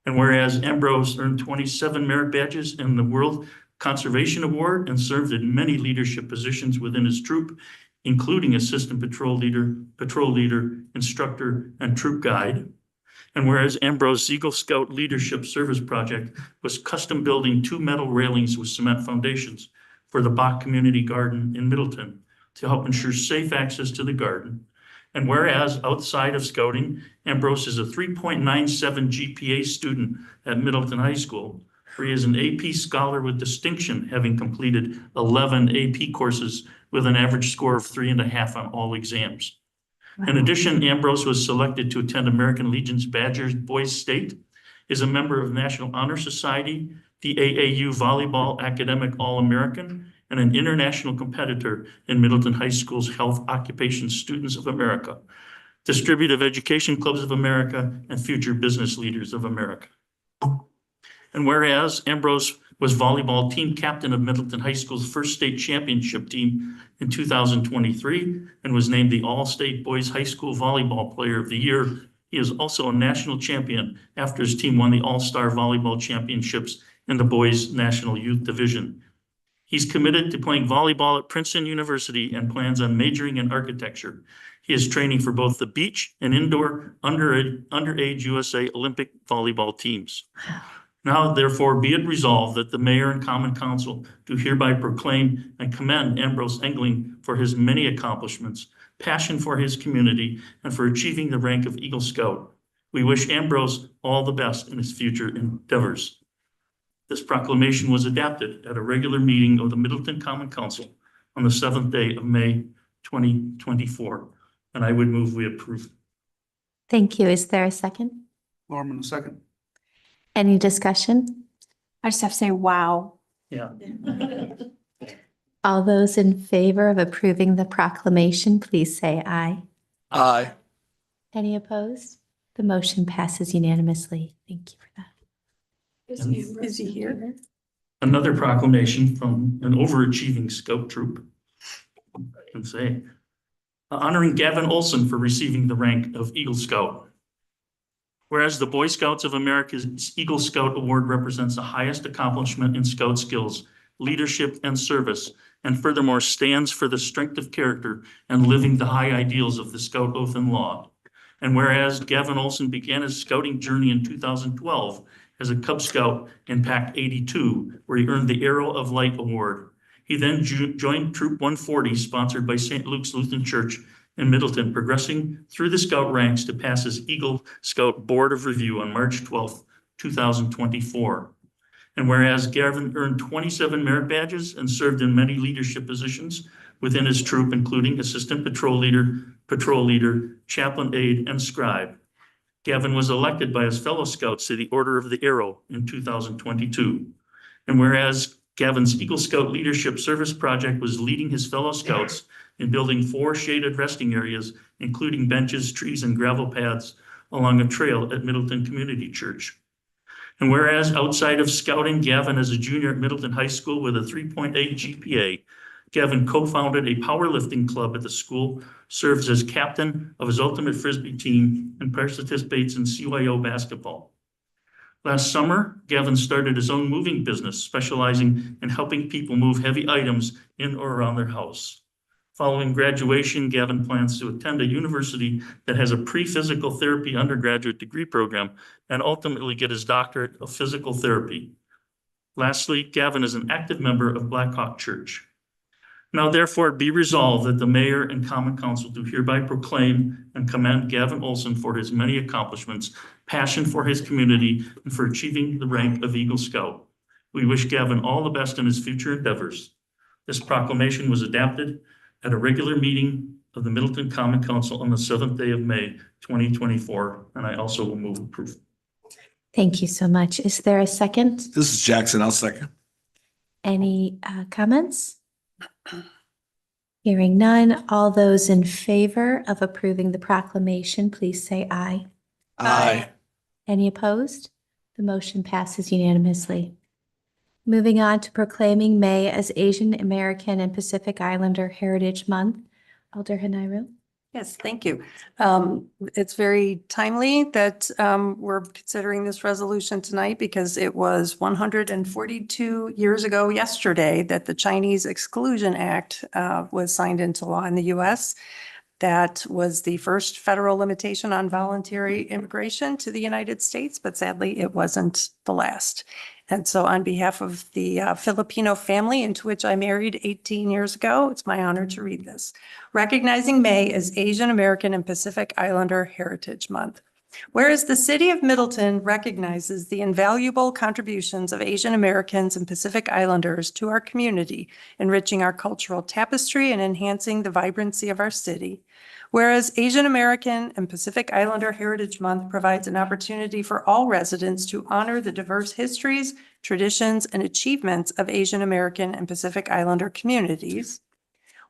And whereas Ambrose earned 27 merit badges in the World Conservation Award and served in many leadership positions within his troop, including assistant patrol leader, instructor, and troop guide. And whereas Ambrose Eagle Scout Leadership Service Project was custom building 2 metal railings with cement foundations for the Bach Community Garden in Middleton to help ensure safe access to the garden. And whereas outside of scouting, Ambrose is a 3.97 GPA student at Middleton High School, where he is an AP Scholar with distinction, having completed 11 AP courses with an average score of 3.5 on all exams. Wow. In addition, Ambrose was selected to attend American Legion's Badgers Boys State, is a member of National Honor Society, the AAU Volleyball Academic All-American, and an international competitor in Middleton High School's Health Occupation Students of America, Distributive Education Clubs of America, and Future Business Leaders of America. And whereas Ambrose was volleyball team captain of Middleton High School's first state championship team in 2023 and was named the All-State Boys High School Volleyball Player of the Year, he is also a national champion after his team won the All-Star Volleyball Championships in the Boys National Youth Division. He's committed to playing volleyball at Princeton University and plans on majoring in architecture. He is training for both the beach and indoor underage USA Olympic volleyball teams. Now, therefore, be it resolved that the mayor and common council do hereby proclaim and commend Ambrose Engling for his many accomplishments, passion for his community, and for achieving the rank of Eagle Scout. We wish Ambrose all the best in his future endeavors. This proclamation was adopted at a regular meeting of the Middleton Common Council on the 7th day of May 2024, and I would move we approve. Thank you. Is there a second? Norman, a second. Any discussion? I just have to say, wow. Yeah. All those in favor of approving the proclamation, please say aye. Aye. Any opposed? The motion passes unanimously. Thank you for that. Is he here? Another proclamation from an overachieving scout troop, I can say, honoring Gavin Olson for receiving the rank of Eagle Scout. Whereas the Boy Scouts of America's Eagle Scout Award represents the highest accomplishment in scout skills, leadership, and service, and furthermore stands for the strength of character and living the high ideals of the Scout Oath and Law. And whereas Gavin Olson began his scouting journey in 2012 as a Cub Scout in Pack 82, where he earned the Arrow of Light Award. He then joined Troop 140, sponsored by St. Luke's Lutheran Church in Middleton, progressing through the Scout ranks to pass his Eagle Scout Board of Review on March 12, 2024. And whereas Gavin earned 27 merit badges and served in many leadership positions within his troop, including assistant patrol leader, chaplain aide, and scribe. Gavin was elected by his fellow scouts to the Order of the Arrow in 2022. And whereas Gavin's Eagle Scout Leadership Service Project was leading his fellow scouts in building 4 shaded resting areas, including benches, trees, and gravel paths along a trail at Middleton Community Church. And whereas outside of scouting, Gavin is a junior at Middleton High School with a 3.8 GPA. Gavin co-founded a powerlifting club at the school, serves as captain of his ultimate Frisbee team, and participates in CYO basketball. Last summer, Gavin started his own moving business, specializing in helping people move heavy items in or around their house. Following graduation, Gavin plans to attend a university that has a pre-physical therapy undergraduate degree program and ultimately get his doctorate of physical therapy. Lastly, Gavin is an active member of Black Hawk Church. Now therefore be resolved that the mayor and common council do hereby proclaim and commend Gavin Olson for his many accomplishments, passion for his community, and for achieving the rank of Eagle Scout. We wish Gavin all the best in his future endeavors. This proclamation was adopted at a regular meeting of the Middleton Common Council on the 7th day of May, 2024, and I also will move approval. Thank you so much. Is there a second? This is Jackson. I'll second. Any comments? Hearing none, all those in favor of approving the proclamation, please say aye. Aye. Any opposed? The motion passes unanimously. Moving on to proclaiming May as Asian American and Pacific Islander Heritage Month. Alder Hanairu. Yes, thank you. It's very timely that we're considering this resolution tonight because it was 142 years ago yesterday that the Chinese Exclusion Act was signed into law in the U.S. That was the first federal limitation on voluntary immigration to the United States, but sadly it wasn't the last. And so on behalf of the Filipino family into which I married 18 years ago, it's my honor to read this. Recognizing May as Asian American and Pacific Islander Heritage Month. Whereas the city of Middleton recognizes the invaluable contributions of Asian Americans and Pacific Islanders to our community, enriching our cultural tapestry and enhancing the vibrancy of our city. Whereas Asian American and Pacific Islander Heritage Month provides an opportunity for all residents to honor the diverse histories, traditions, and achievements of Asian American and Pacific Islander communities.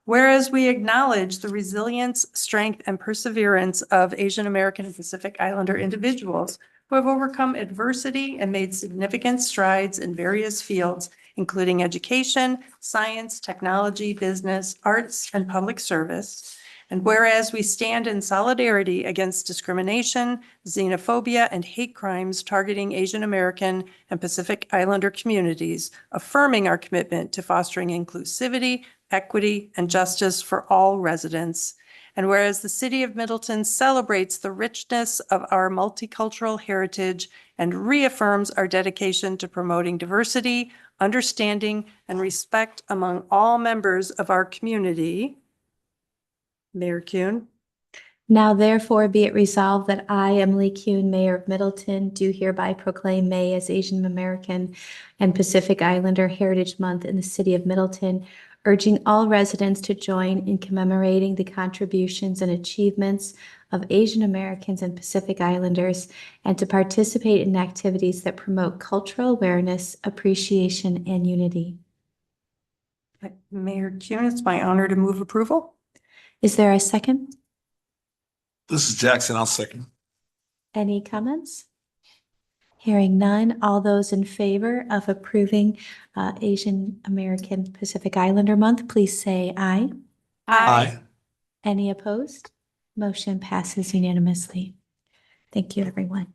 Whereas we acknowledge the resilience, strength, and perseverance of Asian American and Pacific Islander individuals who have overcome adversity and made significant strides in various fields, including education, science, technology, business, arts, and public service. And whereas we stand in solidarity against discrimination, xenophobia, and hate crimes targeting Asian American and Pacific Islander communities, affirming our commitment to fostering inclusivity, equity, and justice for all residents. And whereas the city of Middleton celebrates the richness of our multicultural heritage and reaffirms our dedication to promoting diversity, understanding, and respect among all members of our community. Mayor Kuhn. Now therefore be it resolved that I, Emily Kuhn, Mayor of Middleton, do hereby proclaim May as Asian American and Pacific Islander Heritage Month in the city of Middleton, urging all residents to join in commemorating the contributions and achievements of Asian Americans and Pacific Islanders, and to participate in activities that promote cultural awareness, appreciation, and unity. Mayor Kuhn, it's my honor to move approval. Is there a second? This is Jackson. I'll second. Any comments? Hearing none, all those in favor of approving Asian American Pacific Islander Month, please say aye. Aye. Any opposed? Motion passes unanimously. Thank you, everyone.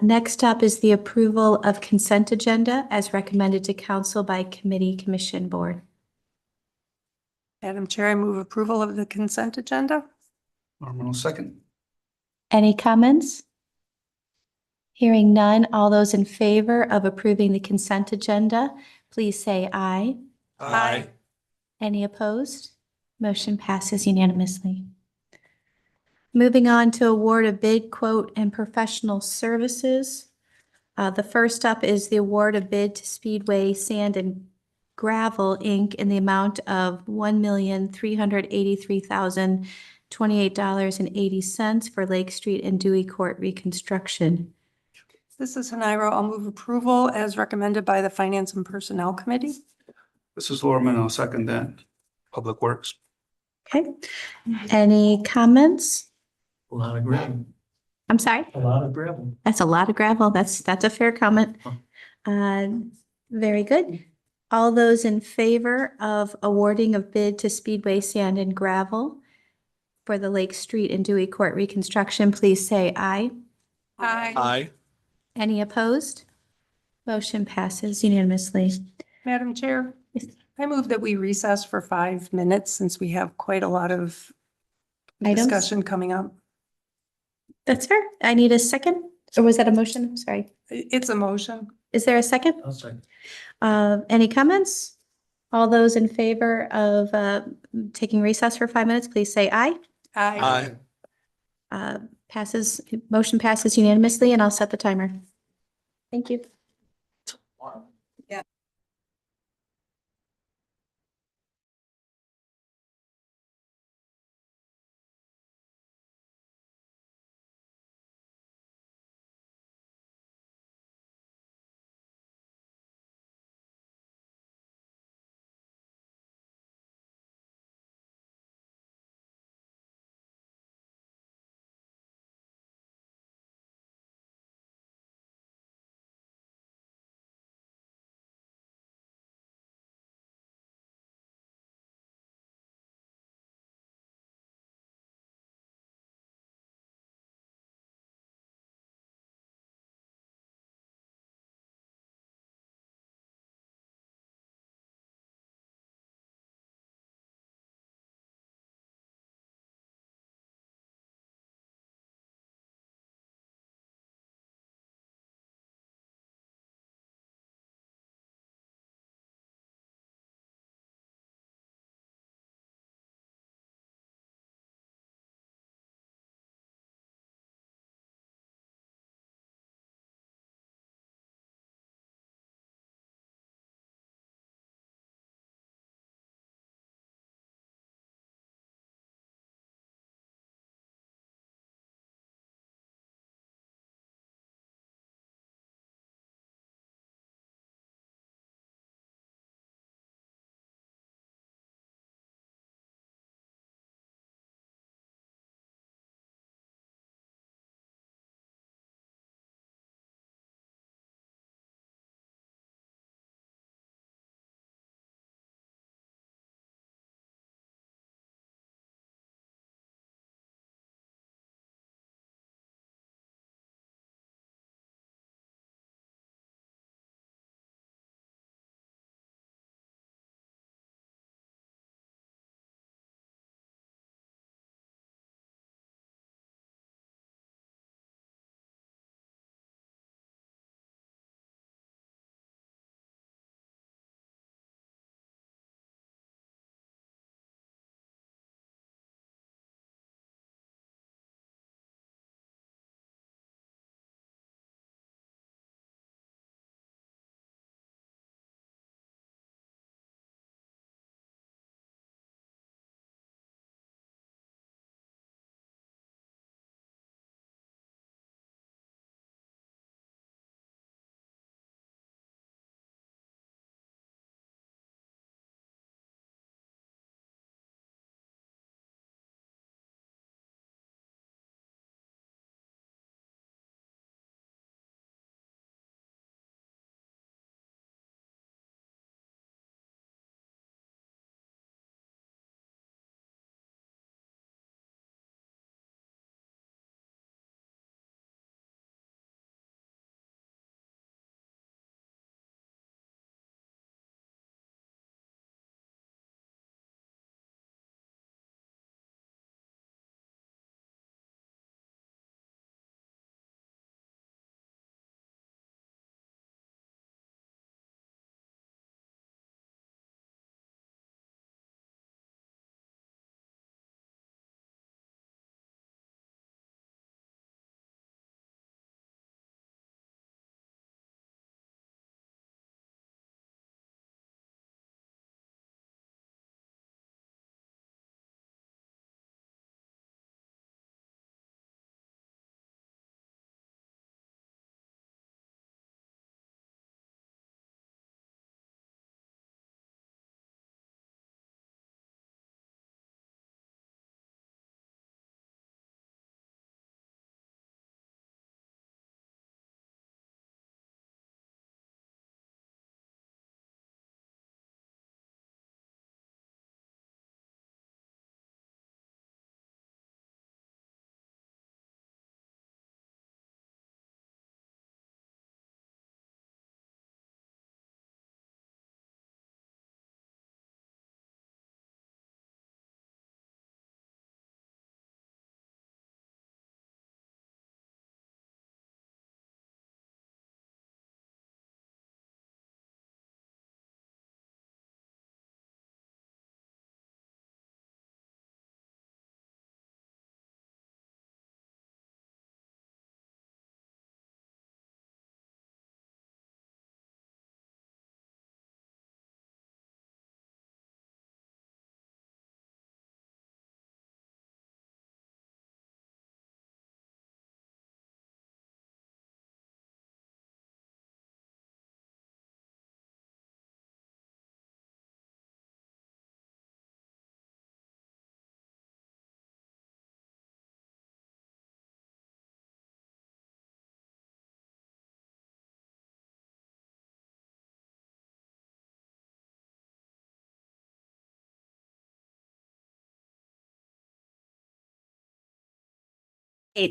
Next up is the approval of consent agenda as recommended to council by committee, commission, board. Madam Chair, I move approval of the consent agenda. Norman will second. Any comments? Hearing none, all those in favor of approving the consent agenda, please say aye. Aye. Any opposed? Motion passes unanimously. Moving on to award of bid, quote, and professional services. The first up is the award of bid to Speedway Sand and Gravel, Inc. in the amount of $1,383,028.80 for Lake Street and Dewey Court reconstruction. This is Haniro. I'll move approval as recommended by the Finance and Personnel Committee. This is Lorman. I'll second that. Public Works. Okay. Any comments? A lot of gravel. I'm sorry? A lot of gravel. That's a lot of gravel. That's a fair comment. Very good. All those in favor of awarding of bid to Speedway Sand and Gravel for the Lake Street and Dewey Court reconstruction, please say aye. Aye. Aye. Any opposed? Motion passes unanimously. Madam Chair, I move that we recess for 5 minutes since we have quite a lot of Items? discussion coming up. That's fair. I need a second. Or was that a motion? Sorry. It's a motion. Is there a second? I'll second. Any comments? All those in favor of taking recess for 5 minutes, please say aye. Aye. Motion passes unanimously, and I'll set the timer. Thank you.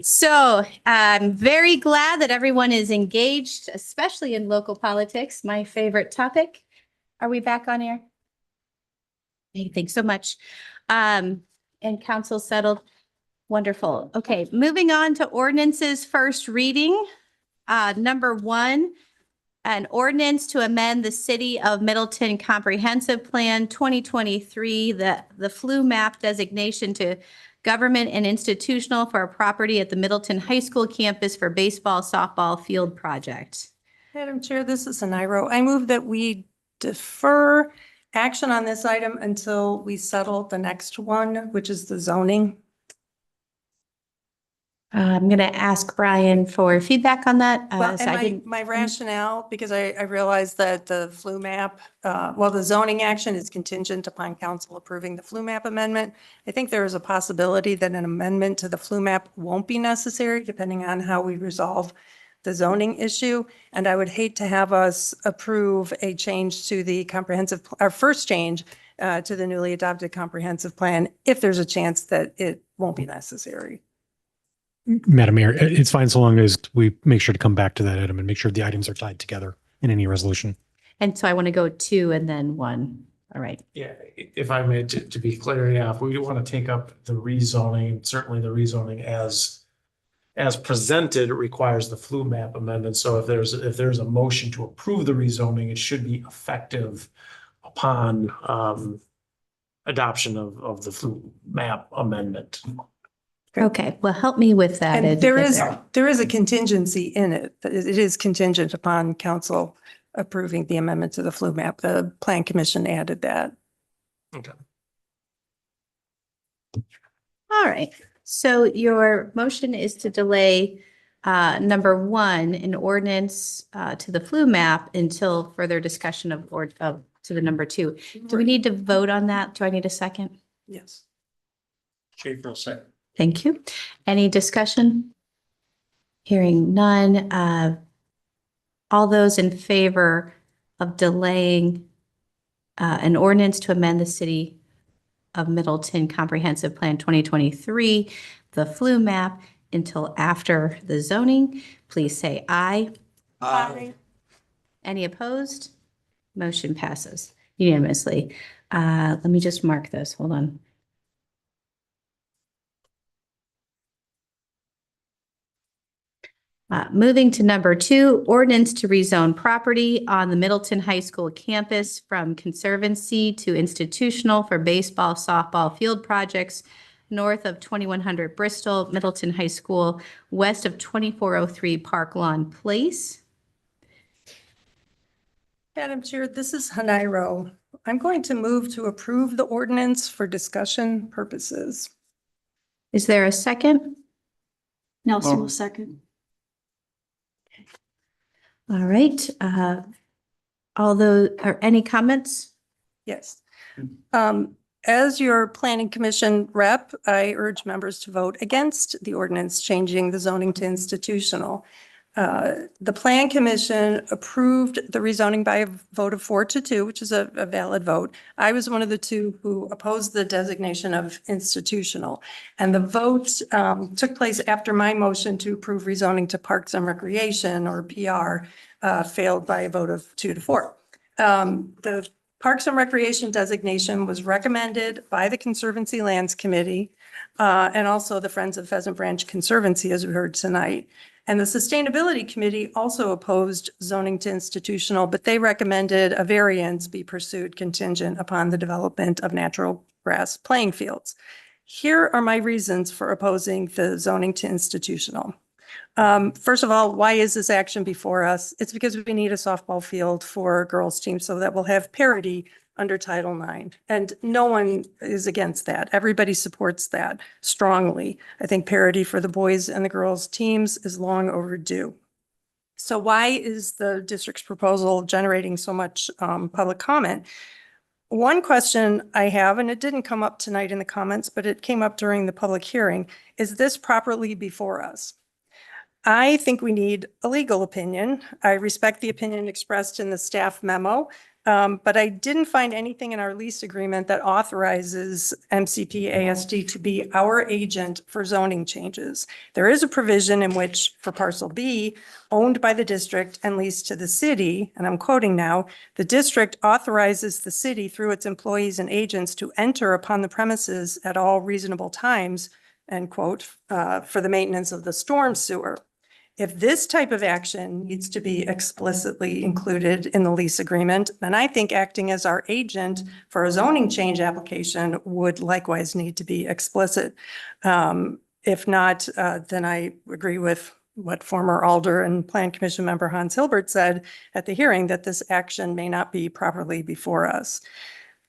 So I'm very glad that everyone is engaged, especially in local politics, my favorite topic. Are we back on air? Hey, thanks so much. And council settled. Wonderful. Okay, moving on to ordinances first reading. Number 1, an ordinance to amend the City of Middleton Comprehensive Plan 2023, the flu map designation to government and institutional for a property at the Middleton High School campus for baseball, softball field project. Madam Chair, this is Nairo. I move that we defer action on this item until we settle the next one, which is the zoning. I'm going to ask Brian for feedback on that. Well, So I and didn't. my rationale, because I realized that the flu map, the zoning action is contingent upon council approving the flu map amendment. I think there is a possibility that an amendment to the flu map won't be necessary, depending on how we resolve the zoning issue. And I would hate to have us approve a change to the our first change to the newly adopted comprehensive plan, if there's a chance that it won't be necessary. Madam Mayor, it's fine so long as we make sure to come back to that item and make sure the items are tied together in any resolution. And so I want to go 2 and then 1. All right. Yeah, if I may, to be clear, yeah, if we want to take up the rezoning, certainly the rezoning as presented requires the flu map amendment. So if there's a motion to approve the rezoning, it should be effective upon adoption of the flu map amendment. Okay, well, help me with that. And there is a contingency in it. It is contingent upon council approving the amendment to the flu map. The plan commission added that. Okay. All right. So your motion is to delay number 1 in ordinance to the flu map until further discussion of to the number 2. Do we need to vote on that? Do I need a second? Yes. Schaefer will second. Thank you. Any discussion? Hearing none. All those in favor of delaying an ordinance to amend the City of Middleton Comprehensive Plan 2023, the flu map, until after the zoning, please say aye. Aye. Any opposed? Motion passes unanimously. Let me just mark this. Hold on. Moving to number 2, ordinance to rezone property on the Middleton High School campus from conservancy to institutional for baseball, softball field projects north of 2100 Bristol, Middleton High School, west of 2403 Park Lawn Place. Madam Chair, this is Nairo. I'm going to move to approve the ordinance for discussion purposes. Is there a second? Nelson will second. All right. Any comments? Yes. As your planning commission rep, I urge members to vote against the ordinance changing the zoning to institutional. The plan commission approved the rezoning by a vote of 4-2, which is a valid vote. I was one of the 2 who opposed the designation of institutional. And the vote took place after my motion to approve rezoning to Parks and Recreation, or PR, failed by a vote of 2-4. The Parks and Recreation designation was recommended by the Conservancy Lands Committee and also the Friends of Pheasant Branch Conservancy, as we heard tonight. And the Sustainability Committee also opposed zoning to institutional, but they recommended a variance be pursued contingent upon the development of natural grass playing fields. Here are my reasons for opposing the zoning to institutional. First of all, why is this action before us? It's because we need a softball field for our girls' team so that we'll have parity under Title IX. And no one is against that. Everybody supports that strongly. I think parity for the boys and the girls' teams is long overdue. So why is the district's proposal generating so much public comment? One question I have, and it didn't come up tonight in the comments, but it came up during the public hearing, is this properly before us? I think we need a legal opinion. I respect the opinion expressed in the staff memo, But I didn't find anything in our lease agreement that authorizes MCP ASD to be our agent for zoning changes. There is a provision in which for parcel B, owned by the district and leased to the city, and I'm quoting now, the district authorizes the city through its employees and agents to enter upon the premises at all reasonable times, end quote, for the maintenance of the storm sewer. If this type of action needs to be explicitly included in the lease agreement, then I think acting as our agent for a zoning change application would likewise need to be explicit. If not, then I agree with what former Alder and Plan Commission member Hans Hilbert said at the hearing, that this action may not be properly before us.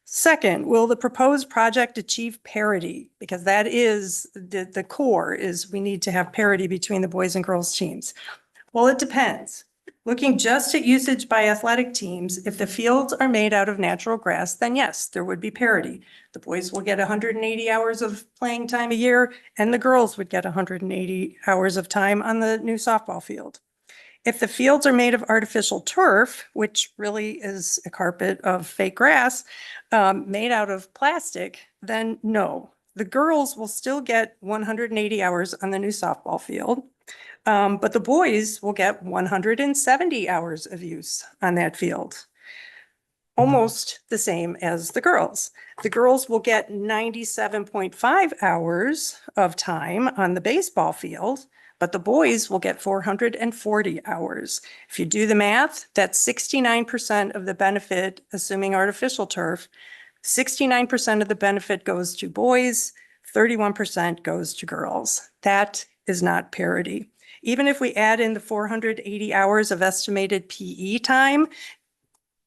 Second, will the proposed project achieve parity? Because that is the core, is we need to have parity between the boys and girls teams. Well, it depends. Looking just at usage by athletic teams, if the fields are made out of natural grass, then yes, there would be parity. The boys will get 180 hours of playing time a year, and the girls would get 180 hours of time on the new softball field. If the fields are made of artificial turf, which really is a carpet of fake grass, made out of plastic, then no. The girls will still get 180 hours on the new softball field, but the boys will get 170 hours of use on that field. Almost the same as the girls. The girls will get 97.5 hours of time on the baseball field, but the boys will get 440 hours. If you do the math, that's 69% of the benefit, assuming artificial turf. 69% of the benefit goes to boys, 31% goes to girls. That is not parity. Even if we add in the 480 hours of estimated PE time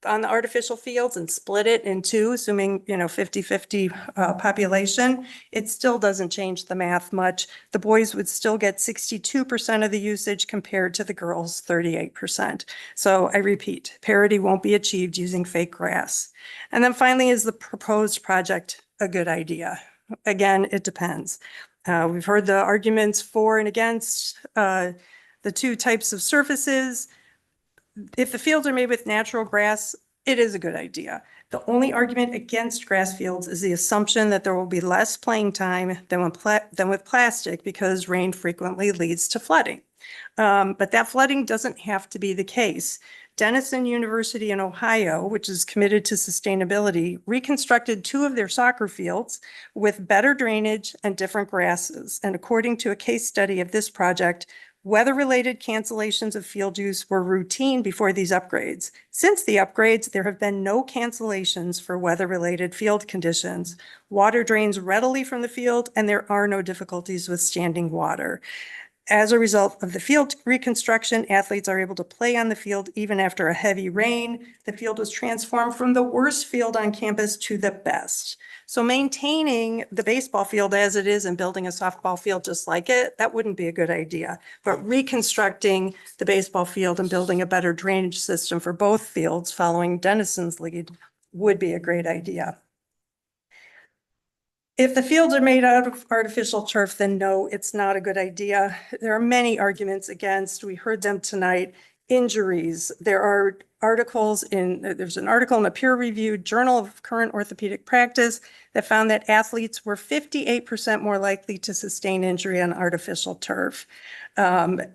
on the artificial fields and split it in two, assuming, 50-50 population, it still doesn't change the math much. The boys would still get 62% of the usage compared to the girls' 38%. So I repeat, parity won't be achieved using fake grass. And then finally, is the proposed project a good idea? Again, it depends. We've heard the arguments for and against the two types of surfaces. If the fields are made with natural grass, it is a good idea. The only argument against grass fields is the assumption that there will be less playing time than with plastic, because rain frequently leads to flooding. But that flooding doesn't have to be the case. Denison University in Ohio, which is committed to sustainability, reconstructed 2 of their soccer fields with better drainage and different grasses. And according to a case study of this project, weather-related cancellations of field use were routine before these upgrades. Since the upgrades, there have been no cancellations for weather-related field conditions. Water drains readily from the field, and there are no difficulties with standing water. As a result of the field reconstruction, athletes are able to play on the field even after a heavy rain. The field was transformed from the worst field on campus to the best. So maintaining the baseball field as it is and building a softball field just like it, that wouldn't be a good idea. But reconstructing the baseball field and building a better drainage system for both fields following Denison's lead would be a great idea. If the fields are made out of artificial turf, then no, it's not a good idea. There are many arguments against. We heard them tonight. Injuries. There's an article in a peer-reviewed Journal of Current Orthopedic Practice that found that athletes were 58% more likely to sustain injury on artificial turf. Remember,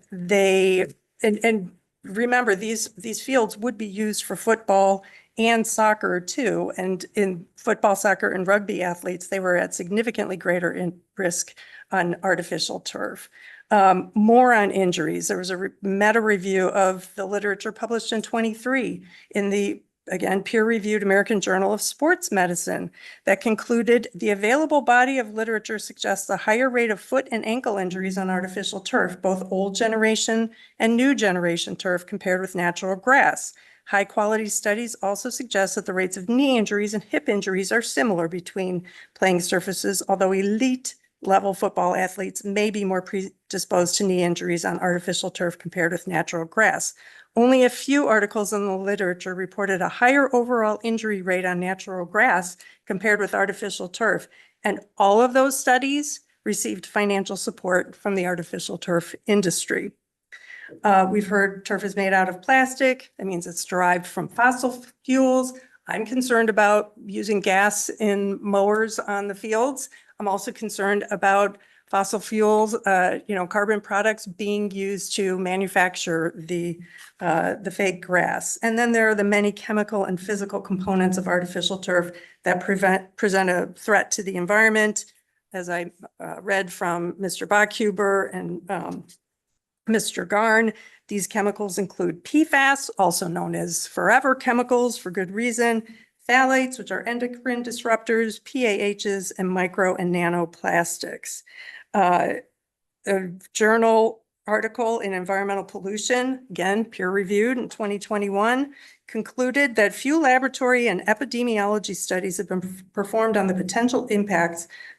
these fields would be used for football and soccer too. And in football, soccer, and rugby athletes, they were at significantly greater risk on artificial turf. More on injuries. There was a meta review of the literature published in 23 in the, again, peer-reviewed American Journal of Sports Medicine that concluded the available body of literature suggests a higher rate of foot and ankle injuries on artificial turf, both old generation and new generation turf compared with natural grass. High quality studies also suggest that the rates of knee injuries and hip injuries are similar between playing surfaces, although elite level football athletes may be more predisposed to knee injuries on artificial turf compared with natural grass. Only a few articles in the literature reported a higher overall injury rate on natural grass compared with artificial turf. And all of those studies received financial support from the artificial turf industry. We've heard turf is made out of plastic. That means it's derived from fossil fuels. I'm concerned about using gas in mowers on the fields. I'm also concerned about fossil fuels, carbon products being used to manufacture the fake grass. And then there are the many chemical and physical components of artificial turf that present a threat to the environment. As I read from Mr. Bachhuber and Mr. Garn, these chemicals include PFAS, also known as forever chemicals for good reason, phthalates, which are endocrine disruptors, PAHs, and micro and nanoplastics. A journal article in Environmental Pollution, again, peer-reviewed in 2021, concluded that few laboratory and epidemiology studies have been performed on the potential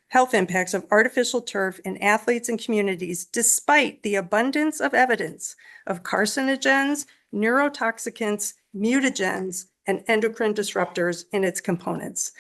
health impacts of artificial turf in athletes and communities, despite the abundance of evidence of carcinogens, neurotoxicants, mutagens, and endocrine disruptors in its components.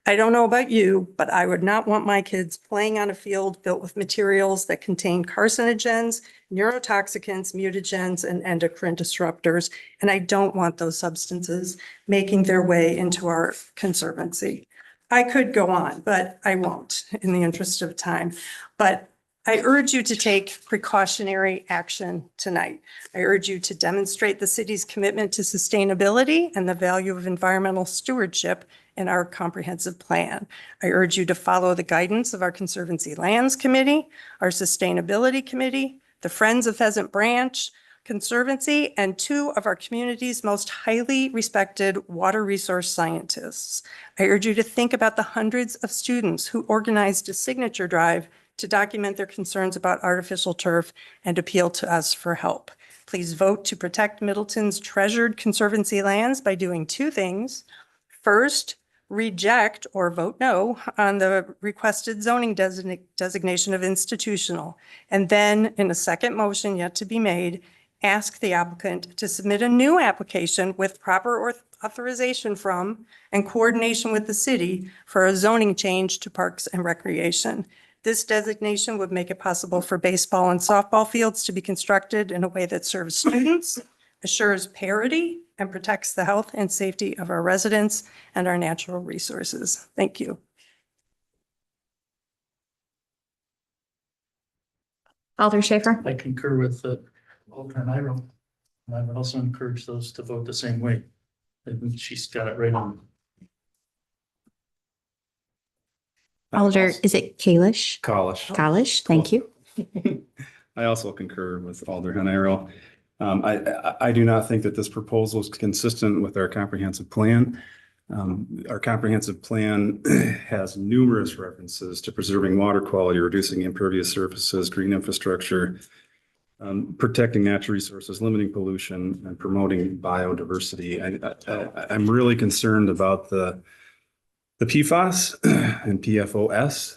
I don't know about you, but I would not want my kids playing on a field built with materials that contain carcinogens, neurotoxicants, mutagens, and endocrine disruptors. And I don't want those substances making their way into our conservancy. I could go on, but I won't in the interest of time. But I urge you to take precautionary action tonight. I urge you to demonstrate the city's commitment to sustainability and the value of environmental stewardship in our comprehensive plan. I urge you to follow the guidance of our Conservancy Lands Committee, our Sustainability Committee, the Friends of Pheasant Branch Conservancy, and two of our community's most highly respected water resource scientists. I urge you to think about the hundreds of students who organized a signature drive to document their concerns about artificial turf and appeal to us for help. Please vote to protect Middleton's treasured conservancy lands by doing two things. First, reject or vote no on the requested zoning designation of institutional. And then in a second motion yet to be made, ask the applicant to submit a new application with proper authorization from and coordination with the city for a zoning change to parks and recreation. This designation would make it possible for baseball and softball fields to be constructed in a way that serves students, assures parity, and protects the health and safety of our residents and our natural resources. Thank you. Alder Schaefer. I concur with Alderman Iro. I would also encourage those to vote the same way. I think she's got it right on. Alder, is it Kalish? Kalish. Kalish, thank you. I also concur with Alderman Iro. I do not think that this proposal is consistent with our comprehensive plan. Our comprehensive plan has numerous references to preserving water quality, reducing impervious surfaces, green infrastructure, protecting natural resources, limiting pollution, and promoting biodiversity. I'm really concerned about the PFAS and PFOS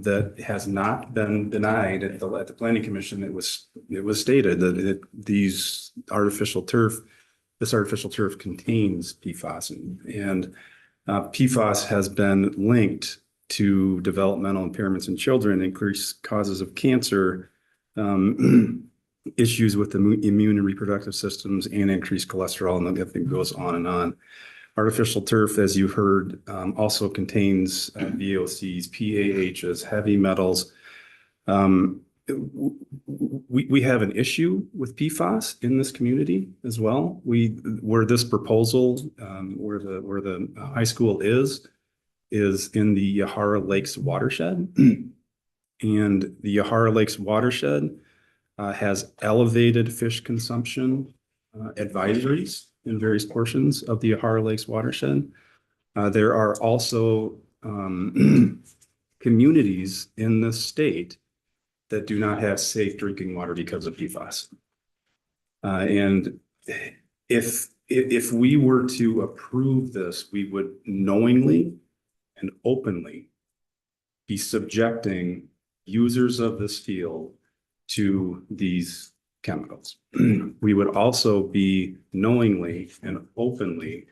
that has not been denied at the Planning Commission. It was stated that this artificial turf contains PFAS, and PFAS has been linked to developmental impairments in children, increased causes of cancer, issues with the immune and reproductive systems, and increased cholesterol, and the thing goes on and on. Artificial turf, as you heard, also contains VOCs, PAHs, heavy metals. We have an issue with PFAS in this community as well. Where this proposal, where the high school is in the Yahara Lakes watershed, and the Yahara Lakes watershed has elevated fish consumption advisories in various portions of the Yahara Lakes watershed. There are also communities in the state that do not have safe drinking water because of PFAS. And if we were to approve this, we would knowingly and openly be subjecting users of this field to these chemicals. We would also be knowingly and openly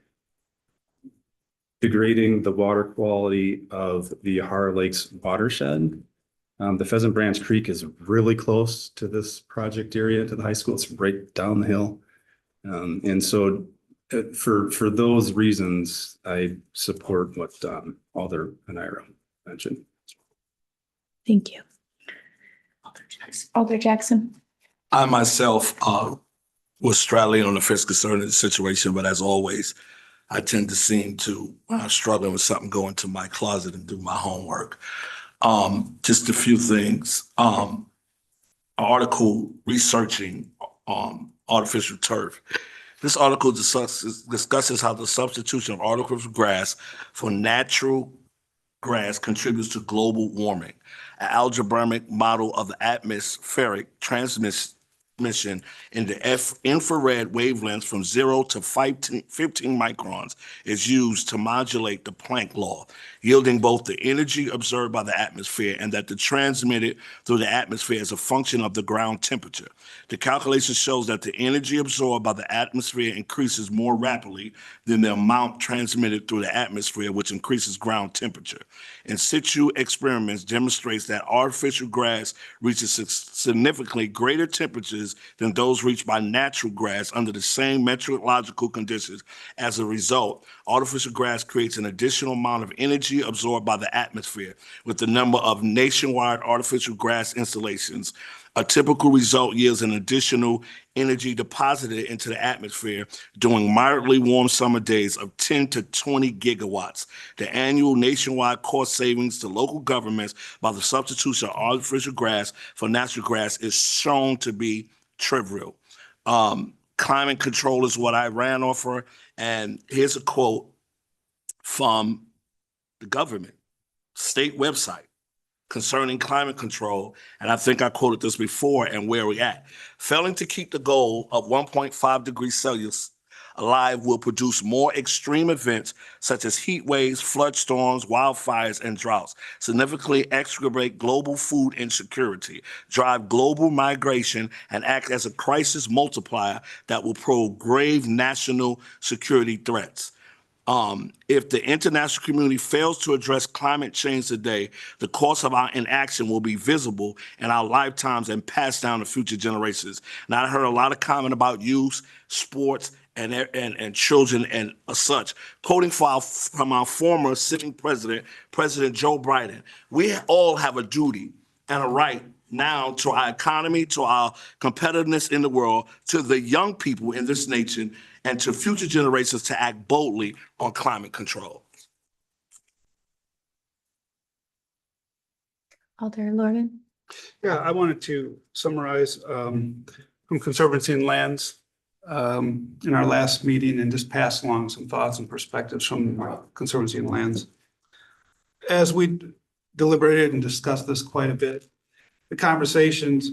degrading the water quality of the Yahara Lakes watershed The Pheasant Branch Creek is really close to this project area, to the high school. It's right down the hill. And so for those reasons, I support what Alder and Ira mentioned. Thank you. Alder Jackson. I myself was straddling on the fence concerning the situation, but as always, I tend to seem to, when I'm struggling with something, go into my closet and do my homework. Just a few things. Article researching artificial turf. This article discusses how the substitution of artificial grass for natural grass contributes to global warming. An algebraic model of the atmospheric transmission in the infrared wavelengths from 0 to 15 microns is used to modulate the Planck law, yielding both the energy observed by the atmosphere and that transmitted through the atmosphere as a function of the ground temperature. The calculation shows that the energy absorbed by the atmosphere increases more rapidly than the amount transmitted through the atmosphere, which increases ground temperature. In situ experiments demonstrates that artificial grass reaches significantly greater temperatures than those reached by natural grass under the same meteorological conditions. As a result, artificial grass creates an additional amount of energy absorbed by the atmosphere. With the number of nationwide artificial grass installations, a typical result yields an additional energy deposited into the atmosphere during mildly warm summer days of 10 to 20 gigawatts. The annual nationwide cost savings to local governments by the substitution of artificial grass for natural grass is shown to be trivial. Climate control is what I ran off for, and here's a quote from the government state website concerning climate control, and I think I quoted this before and where we at. Failing to keep the goal of 1.5 degrees Celsius alive will produce more extreme events such as heat waves, flood storms, wildfires, and droughts, significantly exacerbate global food insecurity, drive global migration, and act as a crisis multiplier that will pose grave national security threats. If the international community fails to address climate change today, the cost of our inaction will be visible in our lifetimes and passed down to future generations. Now, I heard a lot of comment about youth, sports, and children and such. Quoting from our former sitting president, President Joe Biden, we all have a duty and a right now to our economy, to our competitiveness in the world, to the young people in this nation, and to future generations to act boldly on climate control. Alder Lorden. Yeah, I wanted to summarize from Conservancy and Lands in our last meeting and just pass along some thoughts and perspectives from Conservancy and Lands. As we deliberated and discussed this quite a bit, the conversations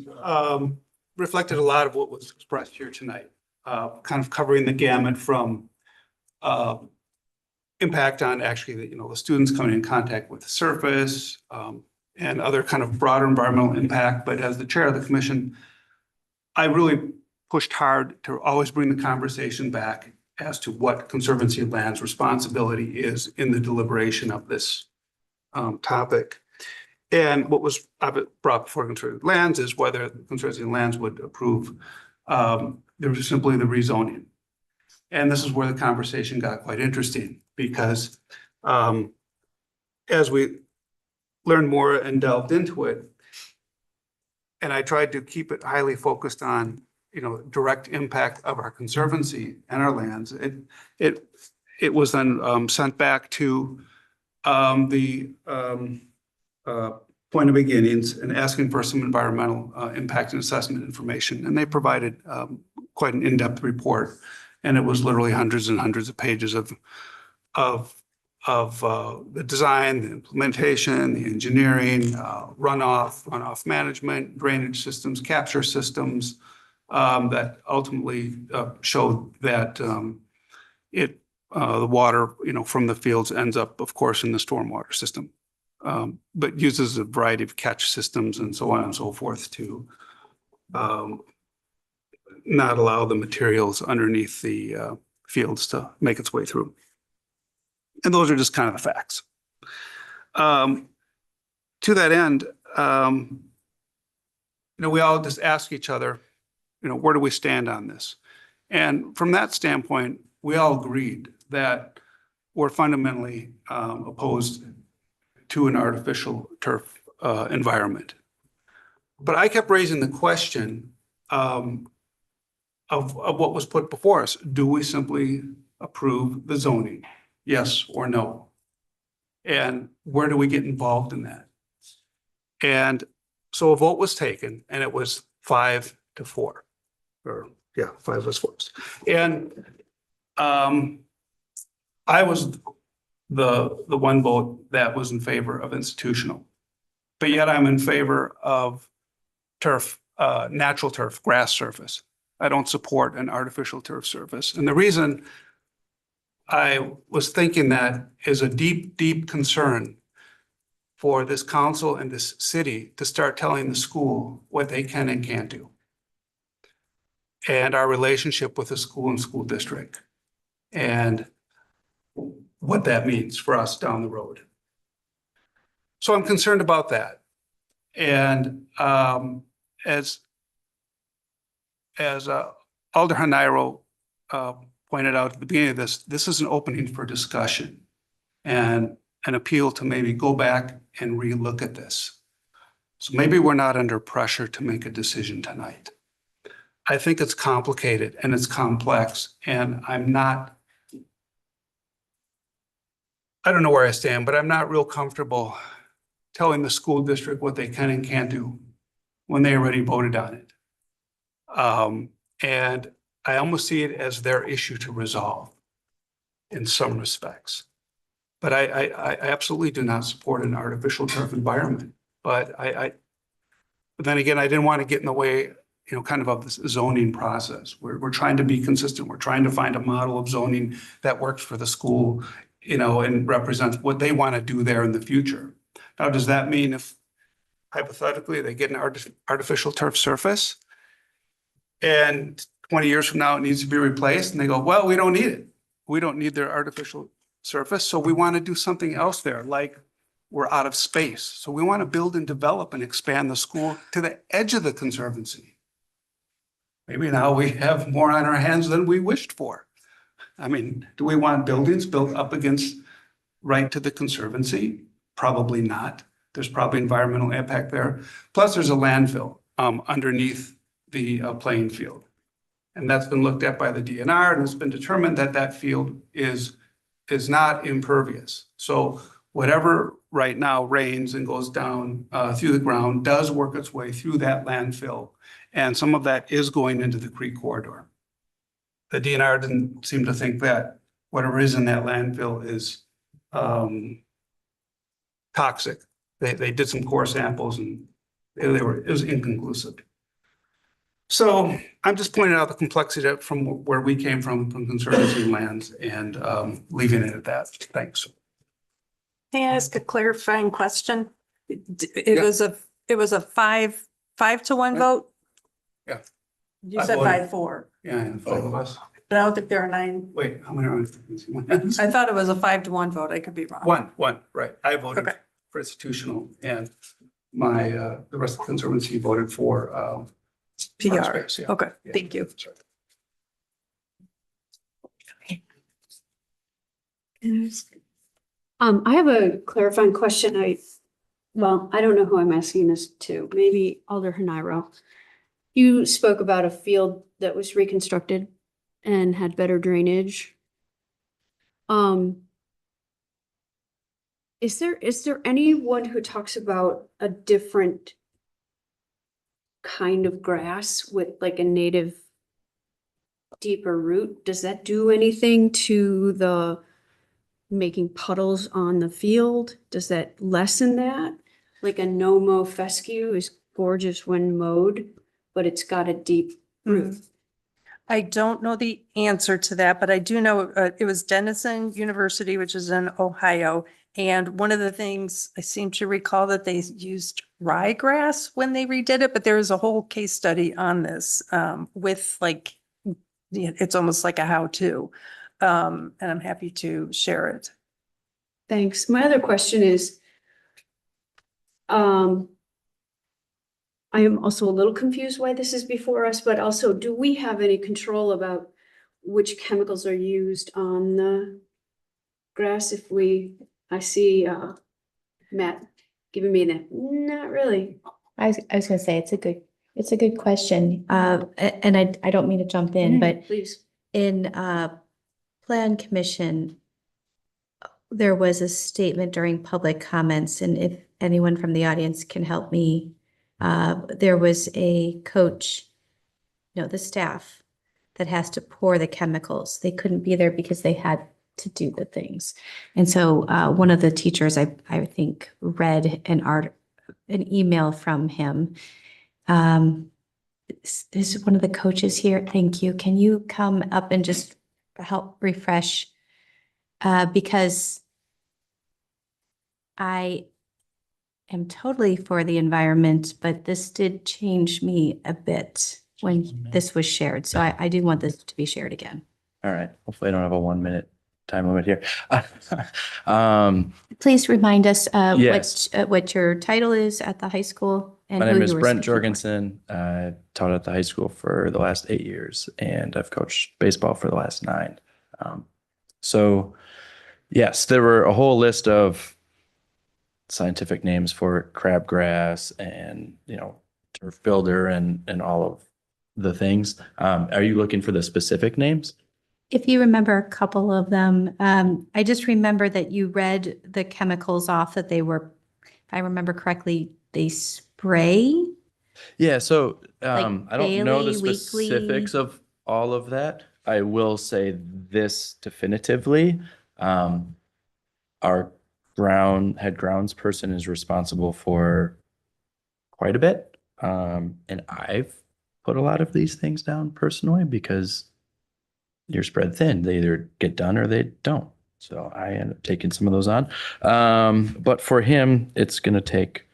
reflected a lot of what was expressed here tonight, kind of covering the gamut from impact on actually the students coming in contact with the surface and other kind of broader environmental impact. But as the chair of the commission, I really pushed hard to always bring the conversation back as to what Conservancy of Land's responsibility is in the deliberation of this topic. And what was brought before Conservancy of Lands is whether Conservancy of Lands would approve there was simply the rezoning. And this is where the conversation got quite interesting because as we learned more and delved into it, and I tried to keep it highly focused on direct impact of our conservancy and our lands, it was then sent back to the point of beginnings and asking for some environmental impact and assessment information. And they provided quite an in-depth report. And it was literally hundreds and hundreds of pages of the design, the implementation, the engineering, runoff management, drainage systems, capture systems that ultimately showed that the water, from the fields ends up, of course, in the stormwater system. But uses a variety of catch systems and so on and so forth to not allow the materials underneath the fields to make its way through. And those are just kind of the facts. To that end, we all just ask each other, where do we stand on this? And from that standpoint, we all agreed that we're fundamentally opposed to an artificial turf environment. But I kept raising the question of what was put before us. Do we simply approve the zoning? Yes or no? And where do we get involved in that? And so a vote was taken, and it was 5-4, or 5 was 4. And I was the one vote that was in favor of institutional, but yet I'm in favor of turf, natural turf, grass surface. I don't support an artificial turf surface. And the reason I was thinking that is a deep, deep concern for this council and this city to start telling the school what they can and can't do, and our relationship with the school and school district, and what that means for us down the road. So I'm concerned about that. And as Alder Hanairo pointed out at the beginning of this is an opening for discussion and an appeal to maybe go back and relook at this. So maybe we're not under pressure to make a decision tonight. I think it's complicated and it's complex, and I don't know where I stand, but I'm not real comfortable telling the school district what they can and can't do when they already voted on it. And I almost see it as their issue to resolve in some respects. But I absolutely do not support an artificial turf environment. But but then again, I didn't want to get in the way, kind of this zoning process. We're trying to be consistent. We're trying to find a model of zoning that works for the school, and represents what they want to do there in the future. Now, does that mean if hypothetically they get an artificial turf surface and 20 years from now it needs to be replaced, and they go, well, we don't need it. We don't need their artificial surface. So we want to do something else there, like we're out of space. So we want to build and develop and expand the school to the edge of the conservancy. Maybe now we have more on our hands than we wished for. I mean, do we want buildings built up against right to the conservancy? Probably not. There's probably environmental impact there. Plus there's a landfill underneath the playing field. And that's been looked at by the DNR, and it's been determined that that field is not impervious. So whatever right now rains and goes down through the ground does work its way through that landfill. And some of that is going into the creek corridor. The DNR didn't seem to think that whatever is in that landfill is toxic. They did some core samples, and it was inconclusive. So I'm just pointing out the complexity from where we came from conservancy lands, and leaving it at that. Thanks. May I ask a clarifying question? It was a 5-1 vote? Yeah. You I said voted. 5-4. Yeah, and 5 of us. But I don't think there are 9. Wait, how many are on? I thought it was a 5-1 vote. I could be wrong. One, right. I voted for institutional, and the rest of the conservancy voted for PR. space, yeah. Okay, Yeah. thank you. Sorry. I have a clarifying question. I don't know who I'm asking this to. Maybe Alder Hanairo. You spoke about a field that was reconstructed and had better drainage. Is there anyone who talks about a different kind of grass with like a native deeper root? Does that do anything to the making puddles on the field? Does that lessen that? Like a no-mow fescue is gorgeous when mowed, but it's got a deep root. I don't know the answer to that, but I do know it was Denison University, which is in Ohio. And one of the things I seem to recall that they used ryegrass when they redid it, but there was a whole case study on this with it's almost like a how-to. And I'm happy to share it. Thanks. My other question is, I am also a little confused why this is before us, but also, do we have any control about which chemicals are used on the grass? I see, Matt giving me that, not really. I was gonna say, it's a good question. And I don't mean to jump in, but Please. in, Plan Commission, there was a statement during public comments, and if anyone from the audience can help me, there was a coach, no, the staff that has to pour the chemicals. They couldn't be there because they had to do the things. And so, one of the teachers, I think, read an email from him. Is one of the coaches here? Thank you. Can you come up and just help refresh? Because I am totally for the environment, but this did change me a bit when this was shared. So I do want this to be shared again. All right. Hopefully I don't have a 1 minute time limit here. Please remind us Yes. what your title is at the high school and My who name you is were Brent speaking for. Jorgensen. I taught at the high school for the last 8 years, and I've coached baseball for the last 9. So yes, there were a whole list of scientific names for crabgrass and, turf builder and all of the things. Are you looking for the specific names? If you remember a couple of them, I just remember that you read the chemicals off that they were, if I remember correctly, they spray. Yeah, so Like I don't know the daily, weekly? specifics of all of that. I will say this definitively. Our head grounds person is responsible for quite a bit. And I've put a lot of these things down personally because you're spread thin. They either get done or they don't. So I end up taking some of those on. But for him, it's going to take,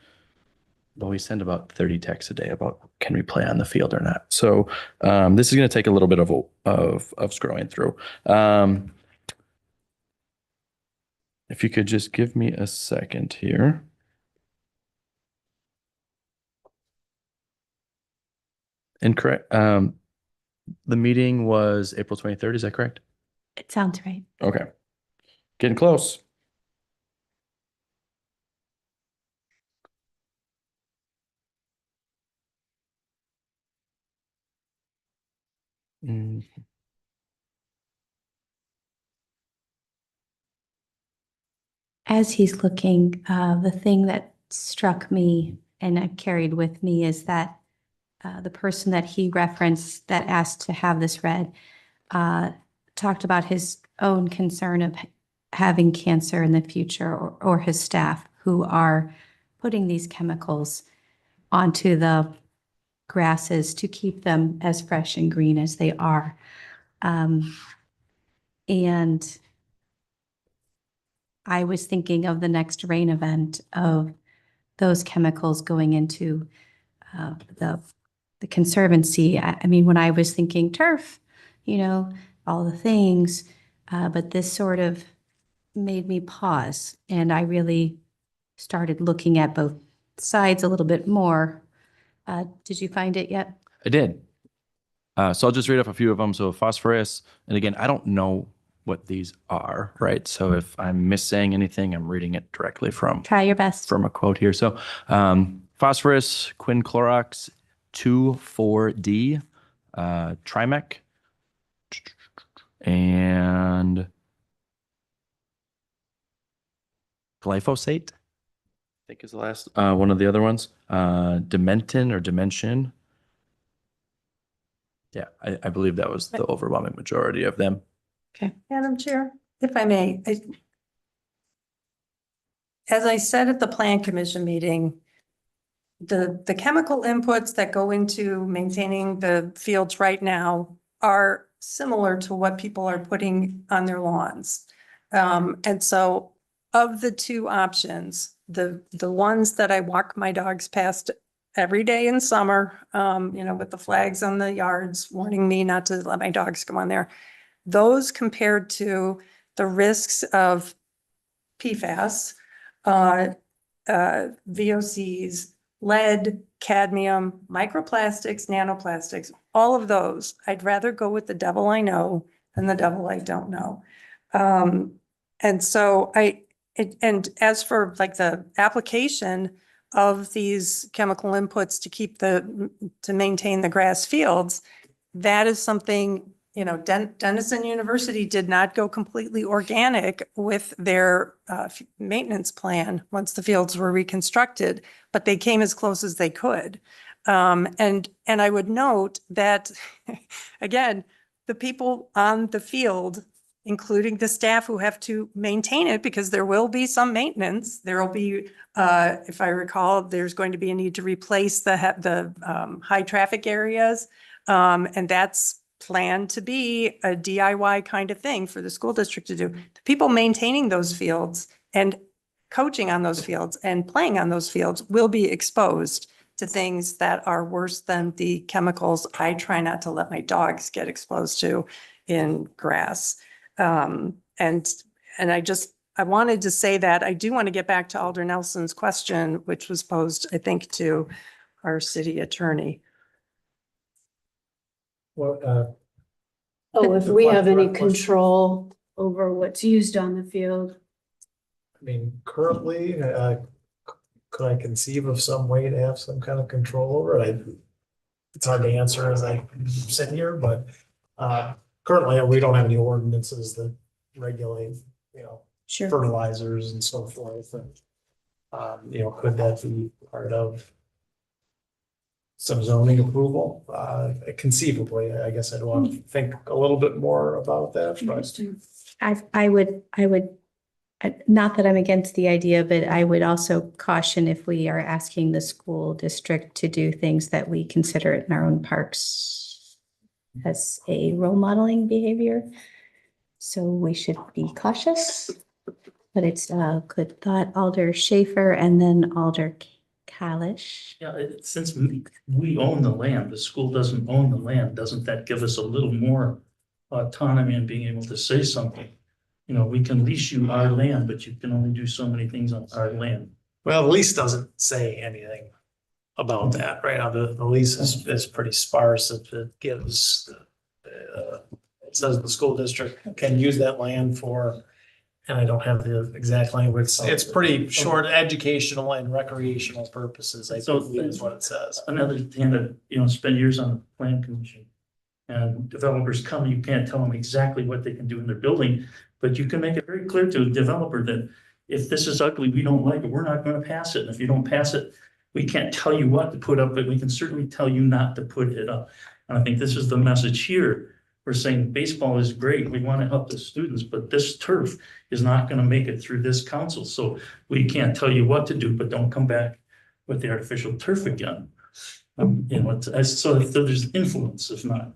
well, we send about 30 texts a day about can we play on the field or not. So this is going to take a little bit of scrolling through. If you could just give me a second here. Incorrect. The meeting was April 23rd. Is that correct? It sounds right. Okay. Getting close. Mm. As he's looking, the thing that struck me and I carried with me is that the person that he referenced that asked to have this read talked about his own concern of having cancer in the future, or his staff who are putting these chemicals onto the grasses to keep them as fresh and green as they are. And I was thinking of the next rain event of those chemicals going into the conservancy. I mean, when I was thinking turf, all the things, but this sort of made me pause, and I really started looking at both sides a little bit more. Did you find it yet? I did. So I'll just read off a few of them. So phosphorus, and again, I don't know what these are, right? So if I'm missaying anything, I'm reading it directly from Try your best. From a quote here. So phosphorus, quinclorax, 2,4-D, Trimec, and glyphosate, I think is the last one of the other ones. Dimension. Yeah, I believe that was the overwhelming majority of them. Okay. Madam Chair, if I may, as I said at the Plan Commission meeting, the chemical inputs that go into maintaining the fields right now are similar to what people are putting on their lawns. And so of the two options, the ones that I walk my dogs past every day in summer, with the flags on the yards warning me not to let my dogs go on there, those compared to the risks of PFAS, VOCs, lead, cadmium, microplastics, nanoplastics, all of those. I'd rather go with the devil I know than the devil I don't know. And so and as for like the application of these chemical inputs to keep to maintain the grass fields, that is something, you know, Denison University did not go completely organic with their maintenance plan once the fields were reconstructed, but they came as close as they could. And I would note that, again, the people on the field, including the staff who have to maintain it, because there will be some maintenance. There will be, if I recall, there's going to be a need to replace the high traffic areas. And that's planned to be a DIY kind of thing for the school district to do. The people maintaining those fields and coaching on those fields and playing on those fields will be exposed to things that are worse than the chemicals I try not to let my dogs get exposed to in grass. And I wanted to say that. I do want to get back to Alder Nelson's question, which was posed, I think, to our city attorney. Well, If we have any control over what's used on the field. I mean, currently, could I conceive of some way to have some kind of control over it? It's hard to answer as I sit here, but currently we don't have any ordinances that regulate, fertilizers and so forth. And, could that be part of some zoning approval? Conceivably, I guess I'd want to think a little bit more about that, but. I would, not that I'm against the idea, but I would also caution if we are asking the school district to do things that we consider it in our own parks as a role modeling behavior. So we should be cautious, but it's a good thought. Alder Schaefer and then Alder Kalish. Yeah, since we own the land, the school doesn't own the land, doesn't that give us a little more autonomy in being able to say something? We can lease you our land, but you can only do so many things on our land. Well, the lease doesn't say anything about that. Right now, the lease is pretty sparse. It gives, it says the school district can use that land for, and I don't have the exact language. It's pretty short, educational and recreational purposes, I believe is what it says. Another thing that, spend years on the plan commission. And developers come, you can't tell them exactly what they can do in their building, but you can make it very clear to a developer that if this is ugly, we don't like it, we're not going to pass it. And if you don't pass it, we can't tell you what to put up, but we can certainly tell you not to put it up. And I think this is the message here. We're saying baseball is great. We want to help the students, but this turf is not going to make it through this council. So we can't tell you what to do, but don't come back with the artificial turf again. So there's influence, if not.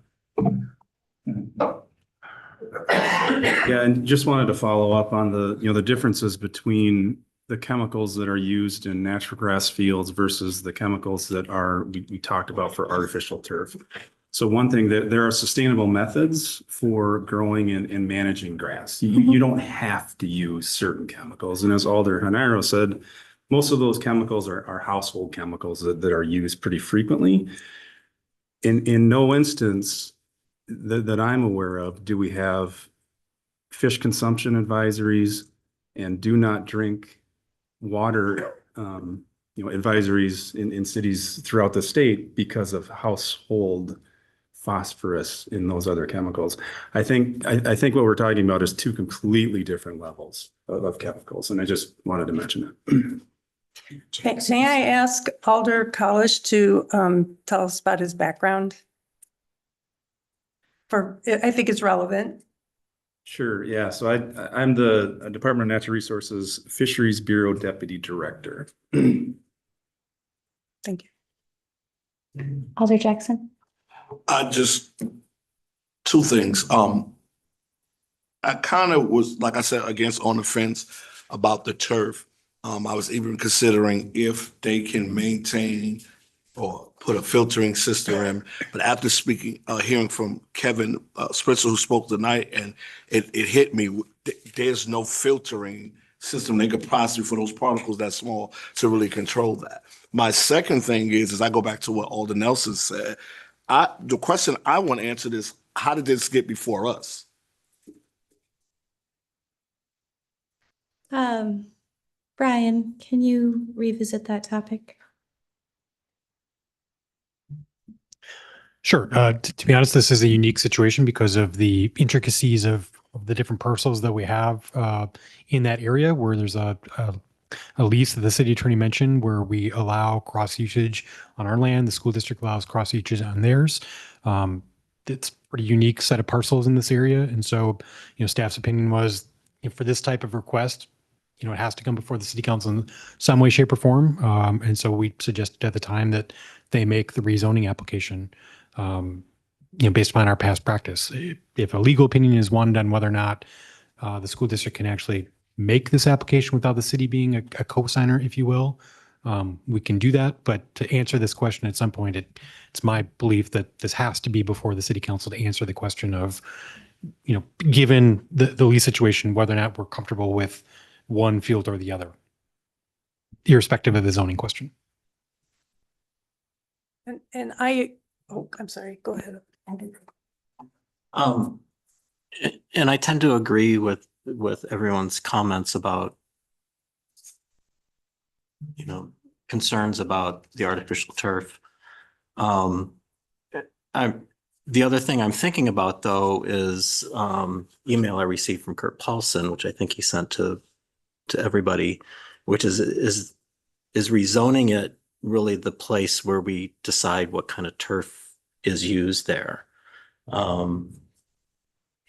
Yeah, and just wanted to follow up on the differences between the chemicals that are used in natural grass fields versus the chemicals that we talked about for artificial turf. So one thing, that there are sustainable methods for growing and managing grass. You don't have to use certain chemicals. And as Alder Haniro said, most of those chemicals are household chemicals that are used pretty frequently. In no instance that I'm aware of, do we have fish consumption advisories and do not drink water, advisories in cities throughout the state because of household phosphorus in those other chemicals. I think what we're talking about is two completely different levels of chemicals, and I just wanted to mention that. May I ask Alder Kalish to tell us about his background? I think it's relevant. Sure, yeah. So I'm the Department of Natural Resources Fisheries Bureau Deputy Director. Thank you. Alder Jackson? Just two things. I kind of was, like I said, on the fence about the turf. I was even considering if they can maintain or put a filtering system in. But after hearing from Kevin Spritzer, who spoke tonight, and it hit me, there's no filtering system. They could possibly for those particles that small to really control that. My second thing is I go back to what Alder Nelson said. The question I want answered is, how did this get before us? Brian, can you revisit that topic? Sure. To be honest, this is a unique situation because of the intricacies of the different parcels that we have in that area, where there's a lease that the city attorney mentioned where we allow cross usage on our land. The school district allows cross usage on theirs. It's a pretty unique set of parcels in this area. And so, staff's opinion was, for this type of request, it has to come before the city council in some way, shape, or form. And so we suggested at the time that they make the rezoning application, based upon our past practice. If a legal opinion is wanted on whether or not the school district can actually make this application without the city being a co-signer, if you will, we can do that. But to answer this question at some point, it's my belief that this has to be before the city council to answer the question of, given the lease situation, whether or not we're comfortable with one field or the other, irrespective of the zoning question. And I'm sorry, go ahead. And I tend to agree with everyone's comments about, concerns about the artificial turf. The other thing I'm thinking about, though, is email I received from Kurt Paulson, which I think he sent to everybody, which is rezoning it really the place where we decide what kind of turf is used there. And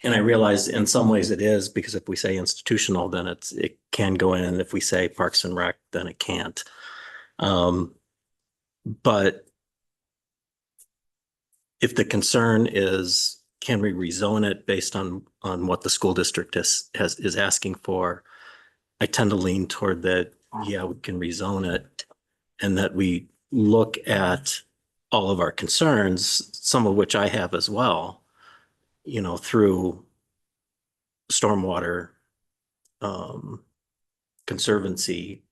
I realize in some ways it is, because if we say institutional, then it can go in, and if we say Parks and Rec, then it can't. But if the concern is, can we rezone it based on what the school district is asking for, I tend to lean toward that, yeah, we can rezone it, and that we look at all of our concerns, some of which I have as well, through stormwater conservancy.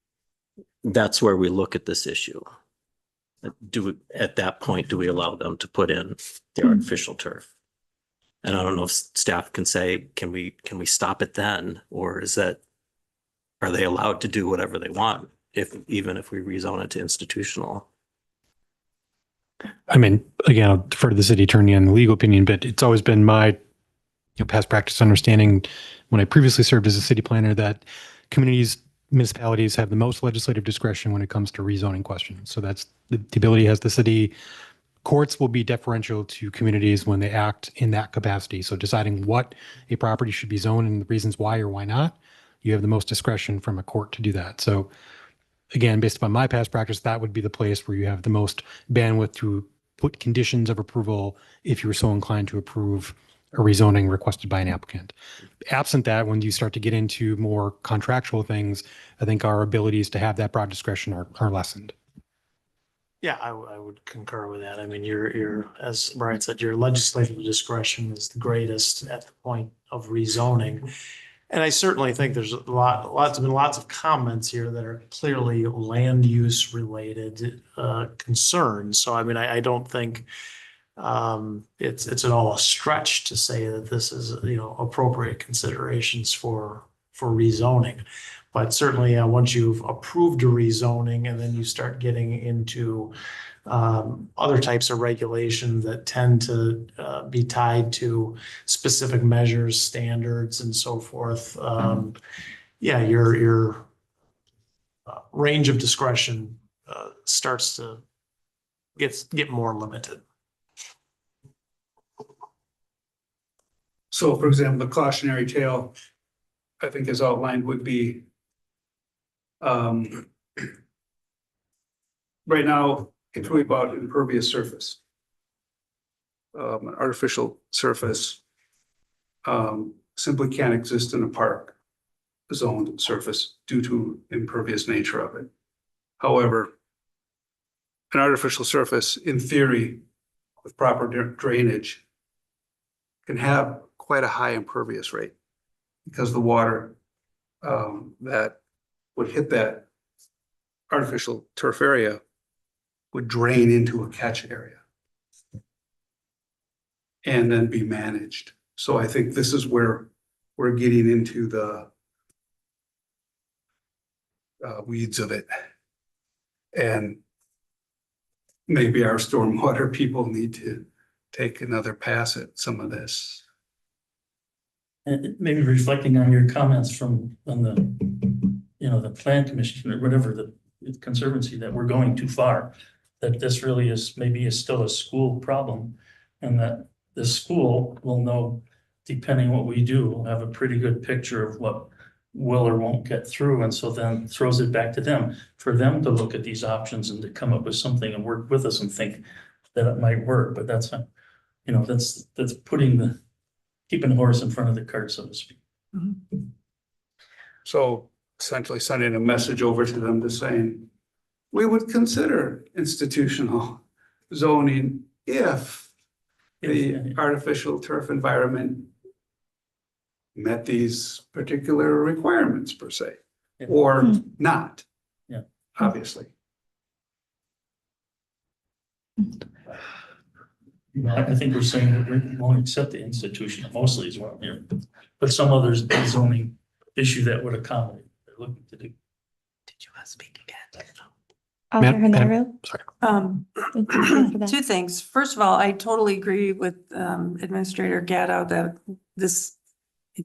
That's where we look at this issue. At that point, do we allow them to put in the artificial turf? And I don't know if staff can say, can we stop it then? Or are they allowed to do whatever they want, even if we rezone it to institutional? I mean, again, I'll defer to the city attorney on the legal opinion, but it's always been my past practice understanding when I previously served as a city planner that municipalities have the most legislative discretion when it comes to rezoning questions. So that's the ability has the city. Courts will be deferential to communities when they act in that capacity. So deciding what a property should be zoned and the reasons why or why not, you have the most discretion from a court to do that. So again, based upon my past practice, that would be the place where you have the most bandwidth to put conditions of approval if you were so inclined to approve a rezoning requested by an applicant. Absent that, when you start to get into more contractual things, I think our abilities to have that broad discretion are lessened. Yeah, I would concur with that. I mean, you're, as Brian said, your legislative discretion is the greatest at the point of rezoning. And I certainly think there's lots of comments here that are clearly land use related concerns. So I mean, I don't think it's at all a stretch to say that this is, appropriate considerations for rezoning. But certainly once you've approved a rezoning and then you start getting into other types of regulations that tend to be tied to specific measures, standards, and so forth, your range of discretion starts to get more limited. So for example, the cautionary tale, I think as outlined would be right now, it's really about impervious surface. An artificial surface simply can't exist in a park zoned surface due to impervious nature of it. However, an artificial surface, in theory, with proper drainage, can have quite a high impervious rate because the water that would hit that artificial turf area would drain into a catch area and then be managed. So I think this is where we're getting into the weeds of it. And maybe our stormwater people need to take another pass at some of this. And maybe reflecting on your comments from, on the, you know, the plan commission or whatever, the conservancy, that we're going too far. That this really is, maybe is still a school problem, and that the school will know, depending what we do, will have a pretty good picture of what will or won't get through, and so then throws it back to them, for them to look at these options and to come up with something and work with us and think that it might work. But that's, you know, that's keeping the horse in front of the cart, so to speak. So essentially sending a message over to them to saying, we would consider institutional zoning if the artificial turf environment met these particular requirements per se, or not. Yeah. Obviously. I think we're saying that we won't accept the institutional mostly as well here, but some others zoning issue that would accommodate, they're looking to do. Did you want to speak again? Alder Madam- Hernero? Sorry. Two things. First of all, I totally agree with Administrator Gatto that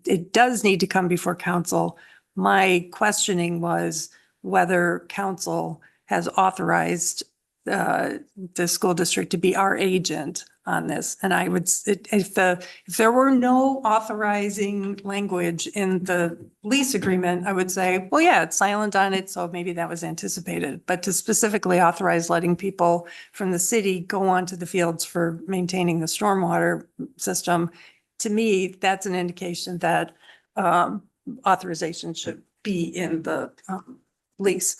it does need to come before council. My questioning was whether council has authorized the school district to be our agent on this. And I would, if there were no authorizing language in the lease agreement, I would say, well, yeah, it's silent on it, so maybe that was anticipated. But to specifically authorize letting people from the city go onto the fields for maintaining the stormwater system, to me, that's an indication that authorization should be in the lease.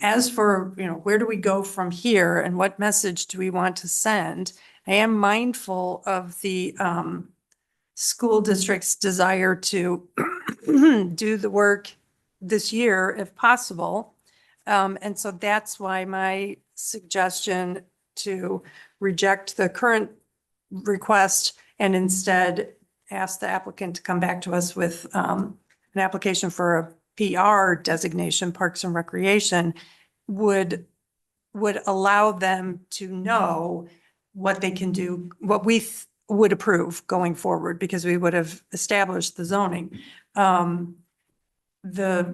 As for, you know, where do we go from here and what message do we want to send? I am mindful of the school district's desire to do the work this year if possible. And so that's why my suggestion to reject the current request and instead ask the applicant to come back to us with an application for a PR designation, Parks and Recreation, would allow them to know what they can do, what we would approve going forward, because we would have established the zoning. The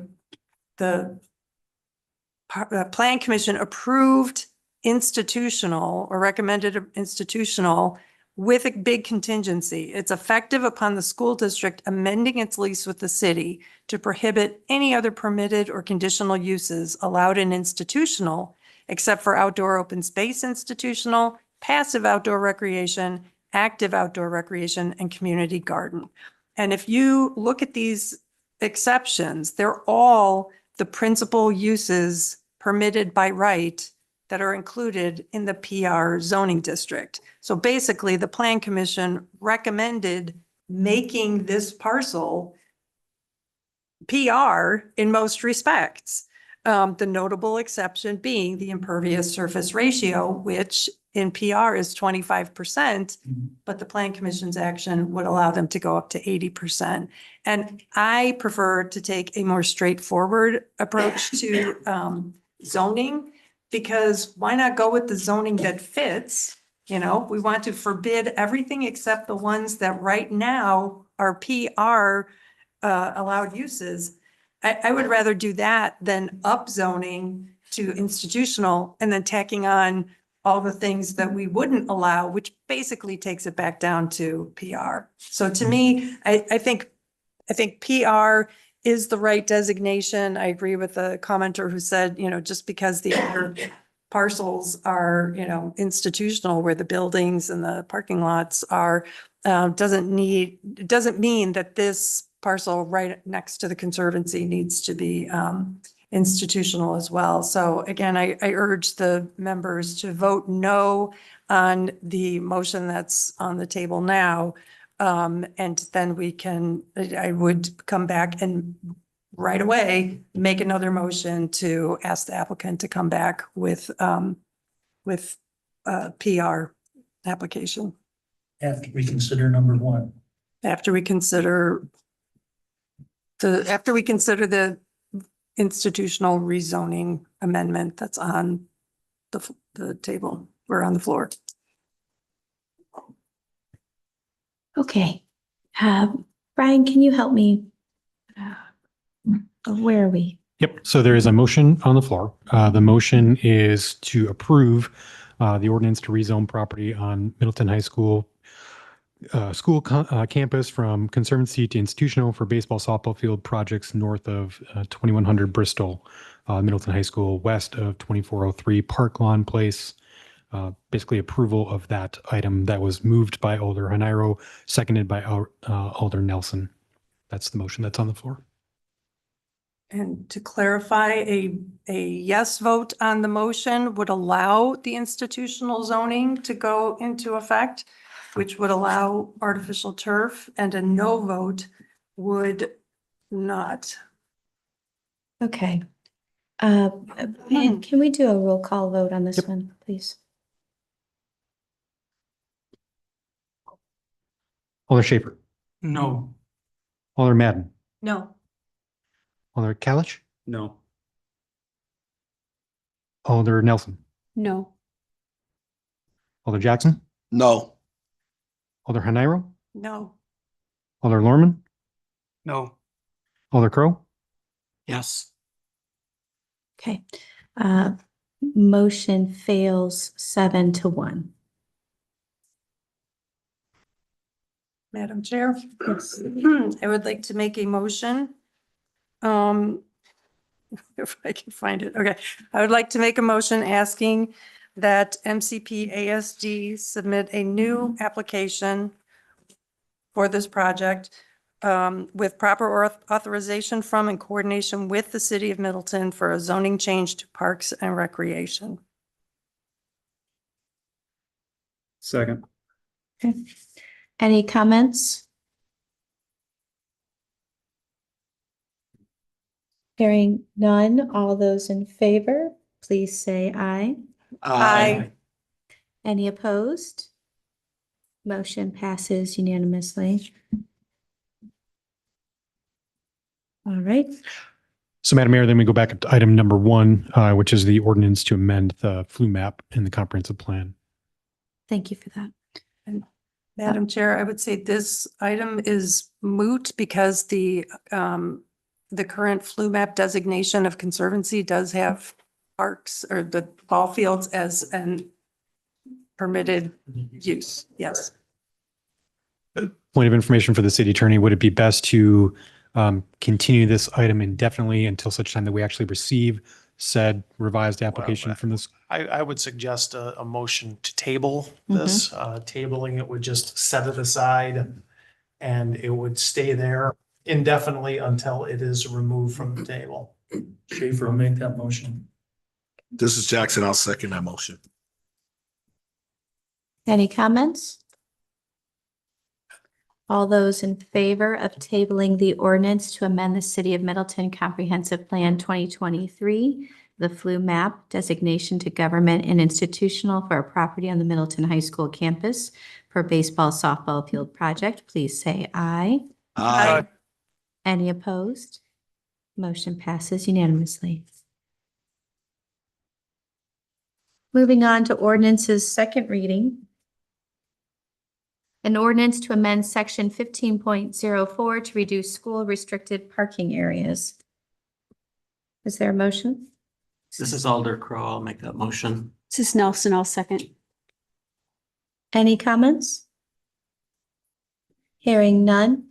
Plan Commission approved institutional or recommended institutional with a big contingency. It's effective upon the school district amending its lease with the city to prohibit any other permitted or conditional uses allowed in institutional, except for outdoor open space institutional, passive outdoor recreation, active outdoor recreation, and community garden. And if you look at these exceptions, they're all the principal uses permitted by right that are included in the PR zoning district. So basically, the Plan Commission recommended making this parcel PR in most respects. The notable exception being the impervious surface ratio, which in PR is 25%, but the Plan Commission's action would allow them to go up to 80%. And I prefer to take a more straightforward approach to zoning, because why not go with the zoning that fits? You know, we want to forbid everything except the ones that right now are PR allowed uses. I would rather do that than up zoning to institutional and then tacking on all the things that we wouldn't allow, which basically takes it back down to PR. So to me, I think PR is the right designation. I agree with the commenter who said, you know, just because the other parcels are, you know, institutional where the buildings and the parking lots are, doesn't mean that this parcel right next to the Conservancy needs to be institutional as well. So again, I urge the members to vote no on the motion that's on the table now, And then I would come back and right away, make another motion to ask the applicant to come back with a PR application After we consider number one. after we consider the institutional rezoning amendment that's on the table or on the floor. Okay. Brian, can you help me? Where are we? Yep. So there is a motion on the floor. The motion is to approve the ordinance to rezone property on Middleton High School campus from conservancy to institutional for baseball softball field projects north of 2100 Bristol, Middleton High School, west of 2403 Park Lawn Place. Basically approval of that item that was moved by Alder Haniro, seconded by Alder Nelson. That's the motion that's on the floor. And to clarify, a yes vote on the motion would allow the institutional zoning to go into effect, which would allow artificial turf, and a no vote would not. Okay. And can we do a roll call vote on this one, please? Alder Schaefer, No. Alder Madden, No. Alder Kalich, No. Alder Nelson, No. Alder Jackson, No. Alder Haniro, No. Alder Lorman, No. Alder Crow. Yes. Okay. Motion fails 7-1. Madam Chair? Yes. I would like to make a motion. If I can find it, okay. I would like to make a motion asking that MCP ASD submit a new application for this project with proper authorization from and coordination with the city of Middleton for a zoning change to parks and recreation. Second. Okay. Any comments? Hearing none, all those in favor, please say aye. Aye. Any opposed? Motion passes unanimously. All right. So Madam Mayor, then we go back to item number 1, which is the ordinance to amend the flu map in the comprehensive plan. Thank you for that. And Madam Chair, I would say this item is moot because the current flu map designation of conservancy does have parks or the ball fields as an permitted use. Yes. Point of information for the city attorney, would it be best to continue this item indefinitely until such time that we actually receive said revised application from this? I would suggest a motion to table this. Tabling it would just set it aside and it would stay there indefinitely until it is removed from the table. Schaefer will make that motion. This is Jackson. I'll second that motion. Any comments? All those in favor of tabling the ordinance to amend the City of Middleton Comprehensive Plan 2023, the flu map designation to government and institutional for a property on the Middleton High School campus for baseball softball field project, please say aye. Aye. Any opposed? Motion passes unanimously. Moving on to ordinance's second reading. An ordinance to amend section 15.04 to reduce school restricted parking areas. Is there a motion? This is Alder Crow. I'll make that motion. This is Nelson, I'll second. Any comments? Hearing none.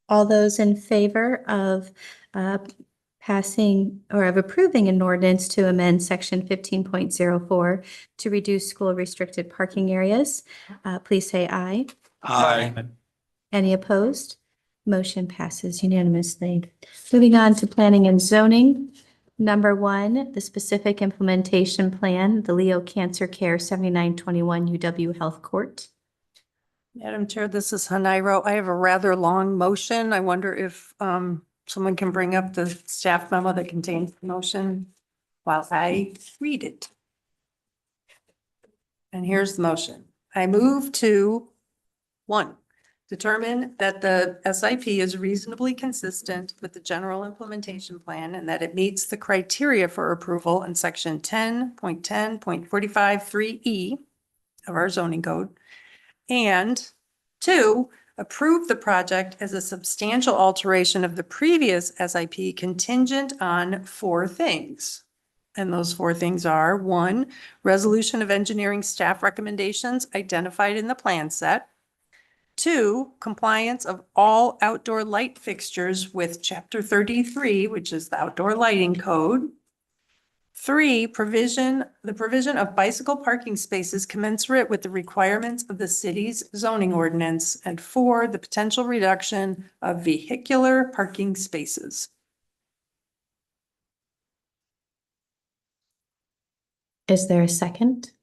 All those in favor of passing or of approving an ordinance to amend section 15.04 to reduce school restricted parking areas, please say aye. Aye. Any opposed? Motion passes unanimously. Moving on to planning and zoning. Number 1, the specific implementation plan, the Leo Cancer Care 7921 UW Health Court. Madam Chair, this is Hanairo. I have a rather long motion. I wonder if someone can bring up the staff memo that contains the motion while I read it. And here's the motion. I move to 1, determine that the SIP is reasonably consistent with the general implementation plan and that it meets the criteria for approval in section 10.10.45(3)(e) of our zoning code. And 2, approve the project as a substantial alteration of the previous SIP contingent on 4 things. And those 4 things are: 1, resolution of engineering staff recommendations identified in the plan set. 2, compliance of all outdoor light fixtures with Chapter 33, which is the outdoor lighting code. 3, the provision of bicycle parking spaces commensurate with the requirements of the city's zoning ordinance. And 4, the potential reduction of vehicular parking spaces. Is there a second?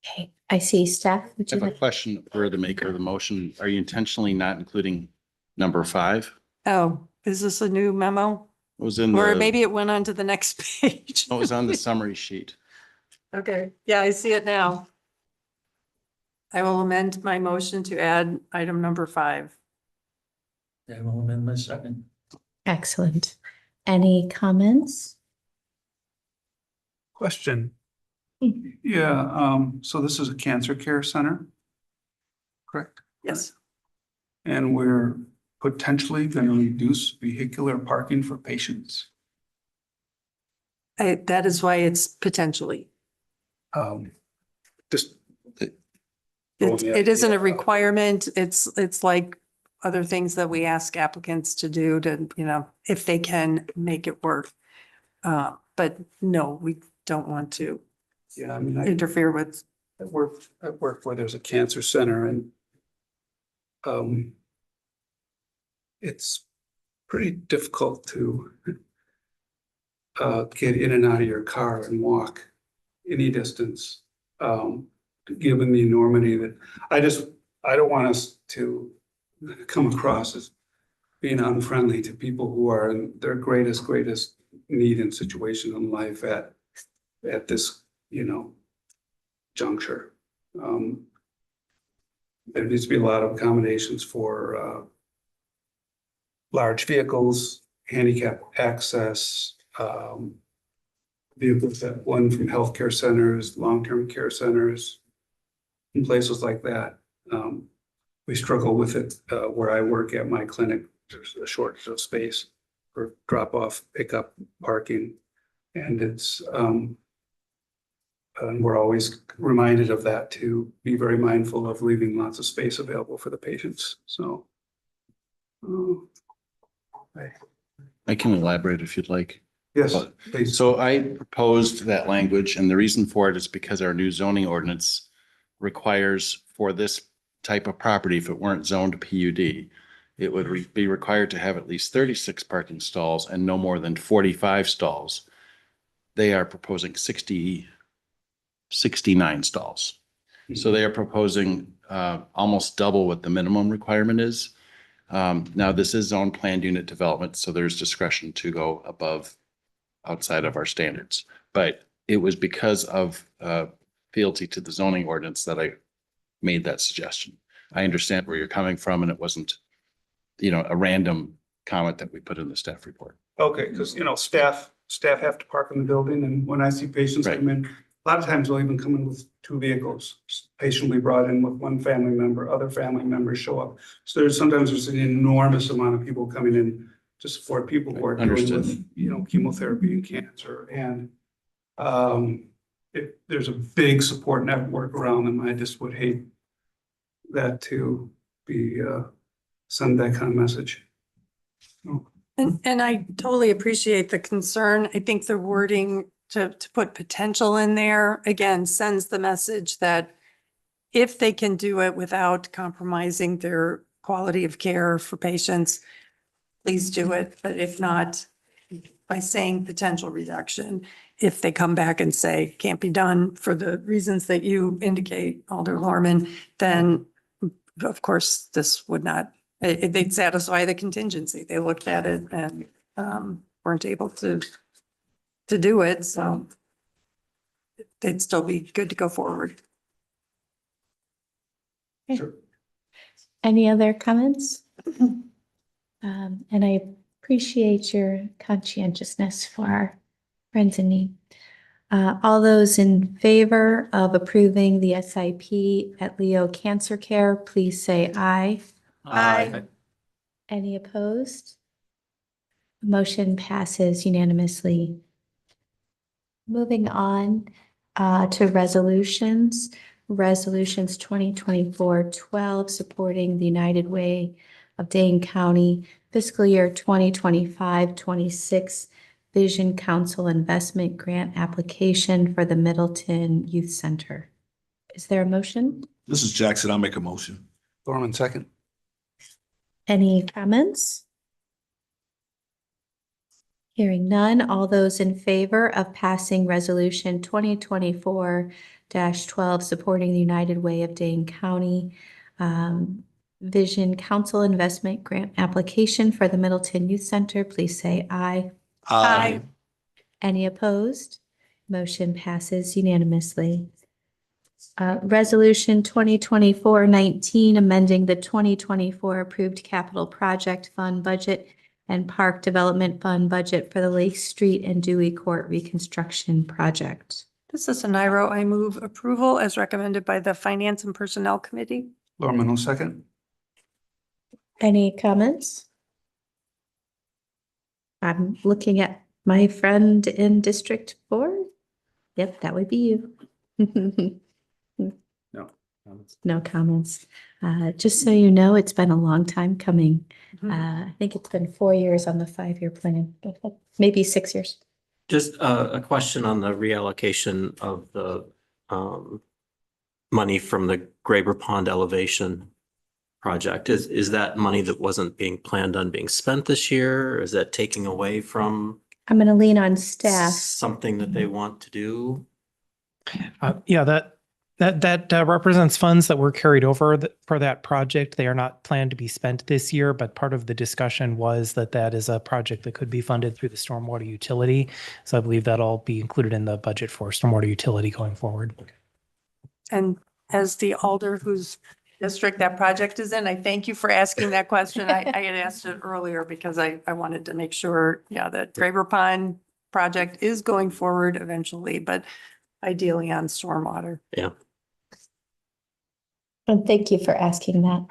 Okay, I see staff. Would I you have a like? question for the maker of the motion. Are you intentionally not including number 5? Oh, is this a new memo? It was in Or the, maybe it went on to the next page. it was on the summary sheet. Okay, yeah, I see it now. I will amend my motion to add item number 5. I will amend my second. Excellent. Any comments? Question. Yeah, so this is a cancer care center, correct? Yes. And we're potentially going to reduce vehicular parking for patients. That is why it's potentially. Just. It isn't a requirement. It's like other things that we ask applicants to do to, if they can make it work. But no, we don't want to Yeah, I mean, interfere with. I work where there's a cancer center and it's pretty difficult to get in and out of your car and walk any distance, given the enormity that I don't want us to come across as being unfriendly to people who are in their greatest need and situation in life at this, juncture. There needs to be a lot of accommodations for large vehicles, handicap access, vehicles that run from healthcare centers, long-term care centers, and places like that. We struggle with it where I work at my clinic. There's a shortage of space for drop-off, pickup, parking, and it's and we're always reminded of that, to be very mindful of leaving lots of space available for the patients. So I can elaborate if you'd like. Yes, please. So I proposed that language, and the reason for it is because our new zoning ordinance requires for this type of property, if it weren't zoned PUD, it would be required to have at least 36 parking stalls and no more than 45 stalls. They are proposing 69 stalls. So they are proposing almost double what the minimum requirement is. Now, this is zone planned unit development, so there's discretion to go above, outside of our standards. But it was because of fealty to the zoning ordinance that I made that suggestion. I understand where you're coming from, and it wasn't, a random comment that we put in the staff report. Okay, because, staff have to park in the building, and when I see patients come in, a lot of times they'll even come in with 2 vehicles. Patient will be brought in with 1 family member, other family members show up. So sometimes there's an enormous amount of people coming in to support people who are dealing with, chemotherapy and cancer. And there's a big support network around them. I just would hate that to be send that kind of message. And I totally appreciate the concern. I think the wording to put potential in there, again, sends the message that if they can do it without compromising their quality of care for patients, please do it. But if not, by saying potential reduction. If they come back and say can't be done for the reasons that you indicate, Alder Lorman, then of course this would not, they'd satisfy the contingency. They looked at it and weren't able to do it, so they'd still be good to go forward. Sure. Any other comments? And I appreciate your conscientiousness for our friends in need. All those in favor of approving the SIP at Leo Cancer Care, please say aye. Aye. Any opposed? Motion passes unanimously. Moving on to resolutions. Resolutions 2024-12 supporting the United Way of Dane County fiscal year 2025-26 Vision Council Investment Grant application for the Middleton Youth Center. Is there a motion? This is Jackson. I'll make a motion. Thorman, second. Any comments? Hearing none, all those in favor of passing resolution 2024-12 supporting the United Way of Dane County Vision Council Investment Grant application for the Middleton Youth Center, please say aye. Aye. Any opposed? Motion passes unanimously. Resolution 2024-19 amending the 2024 approved capital project fund budget and Park Development Fund budget for the Lake Street and Dewey Court reconstruction project. This is Nairo. I move approval as recommended by the Finance and Personnel Committee. Thorman will second. Any comments? I'm looking at my friend in District 4. Yep, that would be you. No. No comments. Just so you know, it's been a long time coming. I think it's been 4 years on the 5-year plan, maybe 6 years. Just a question on the reallocation of the money from the Graber Pond elevation project. Is that money that wasn't being planned on being spent this year? Or is that taking away from I'm going to lean on staff. something that they want to do? Yeah, that represents funds that were carried over for that project. They are not planned to be spent this year, but part of the discussion was that is a project that could be funded through the stormwater utility. So I believe that'll be included in the budget for stormwater utility going forward. And as the alder whose district that project is in, I thank you for asking that question. I had asked it earlier because I wanted to make sure, that Graber Pond project is going forward eventually, but ideally on stormwater. Yeah. And thank you for asking that.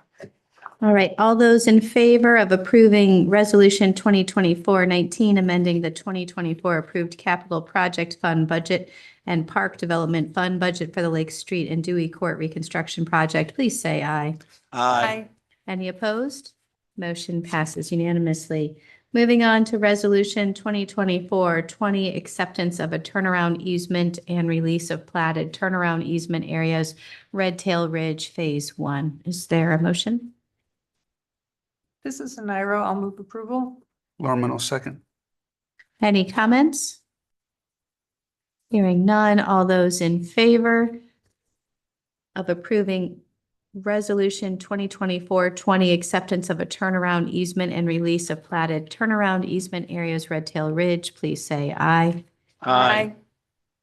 All right, all those in favor of approving resolution 2024-19 amending the 2024 approved capital project fund budget and Park Development Fund budget for the Lake Street and Dewey Court reconstruction project, please say aye. Aye. Any opposed? Motion passes unanimously. Moving on to resolution 2024-20 acceptance of a turnaround easement and release of platted turnaround easement areas, Red Tail Ridge Phase 1. Is there a motion? This is Nairo. I'll move approval. Thorman will second. Any comments? Hearing none, all those in favor of approving resolution 2024-20 acceptance of a turnaround easement and release of platted turnaround easement areas, Red Tail Ridge, please say aye. Aye.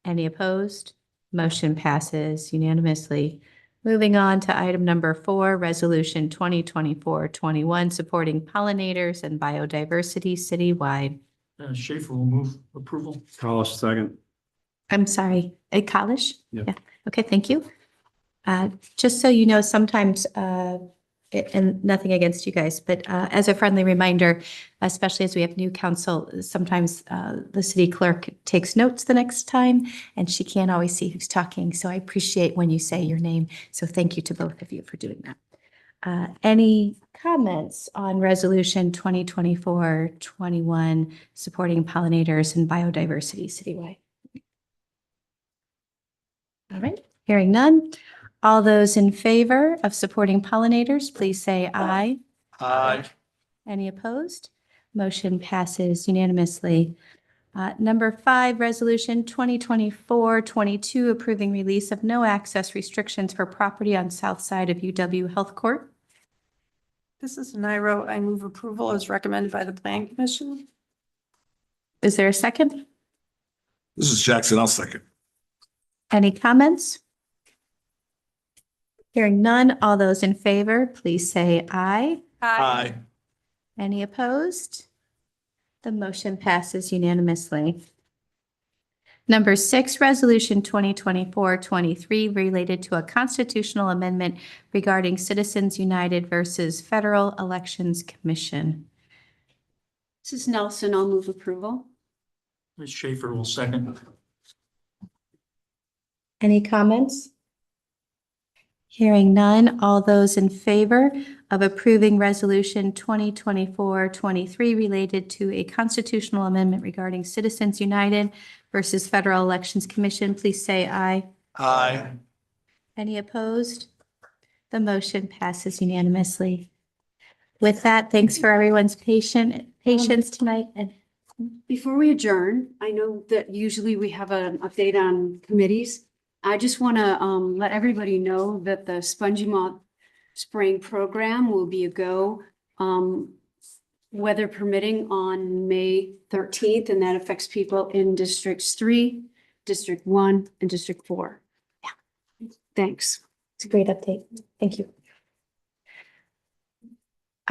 Any opposed? Motion passes unanimously. Moving on to item number 4, resolution 2024-21 supporting pollinators and biodiversity citywide. Schaefer will move approval. Collis, second. I'm sorry, Kalish? Yep. Yeah, okay, thank you. Just so you know, sometimes, and nothing against you guys, but as a friendly reminder, especially as we have new council, sometimes the city clerk takes notes the next time and she can't always see who's talking. So I appreciate when you say your name. So thank you to both of you for doing that. Any comments on resolution 2024-21 supporting pollinators and biodiversity citywide? All right, hearing none. All those in favor of supporting pollinators, please say aye. Aye. Any opposed? Motion passes unanimously. Number 5, Resolution 2024-22, approving release of no access restrictions for property on south side of UW Health Court. This is Nairo. I move approval as recommended by the Plan Commission. Is there a second? This is Jackson. I'll second. Any comments? Hearing none, all those in favor, please say aye. Aye. Any opposed? The motion passes unanimously. Number 6, Resolution 2024-23, related to a constitutional amendment regarding Citizens United versus Federal Elections Commission. This is Nelson. I'll move approval. Ms. Schaefer will second. Any comments? Hearing none, all those in favor of approving Resolution 2024-23 related to a constitutional amendment regarding Citizens United versus Federal Elections Commission, please say aye. Aye. Any opposed? The motion passes unanimously. With that, thanks for everyone's patience tonight. And Before we adjourn, I know that usually we have an update on committees. I just want to let everybody know that the spongy moth spraying program will be a go, weather permitting, on May 13th, and that affects people in Districts 3, District 1, and District 4. Yeah. Thanks. it's a great update. Thank you.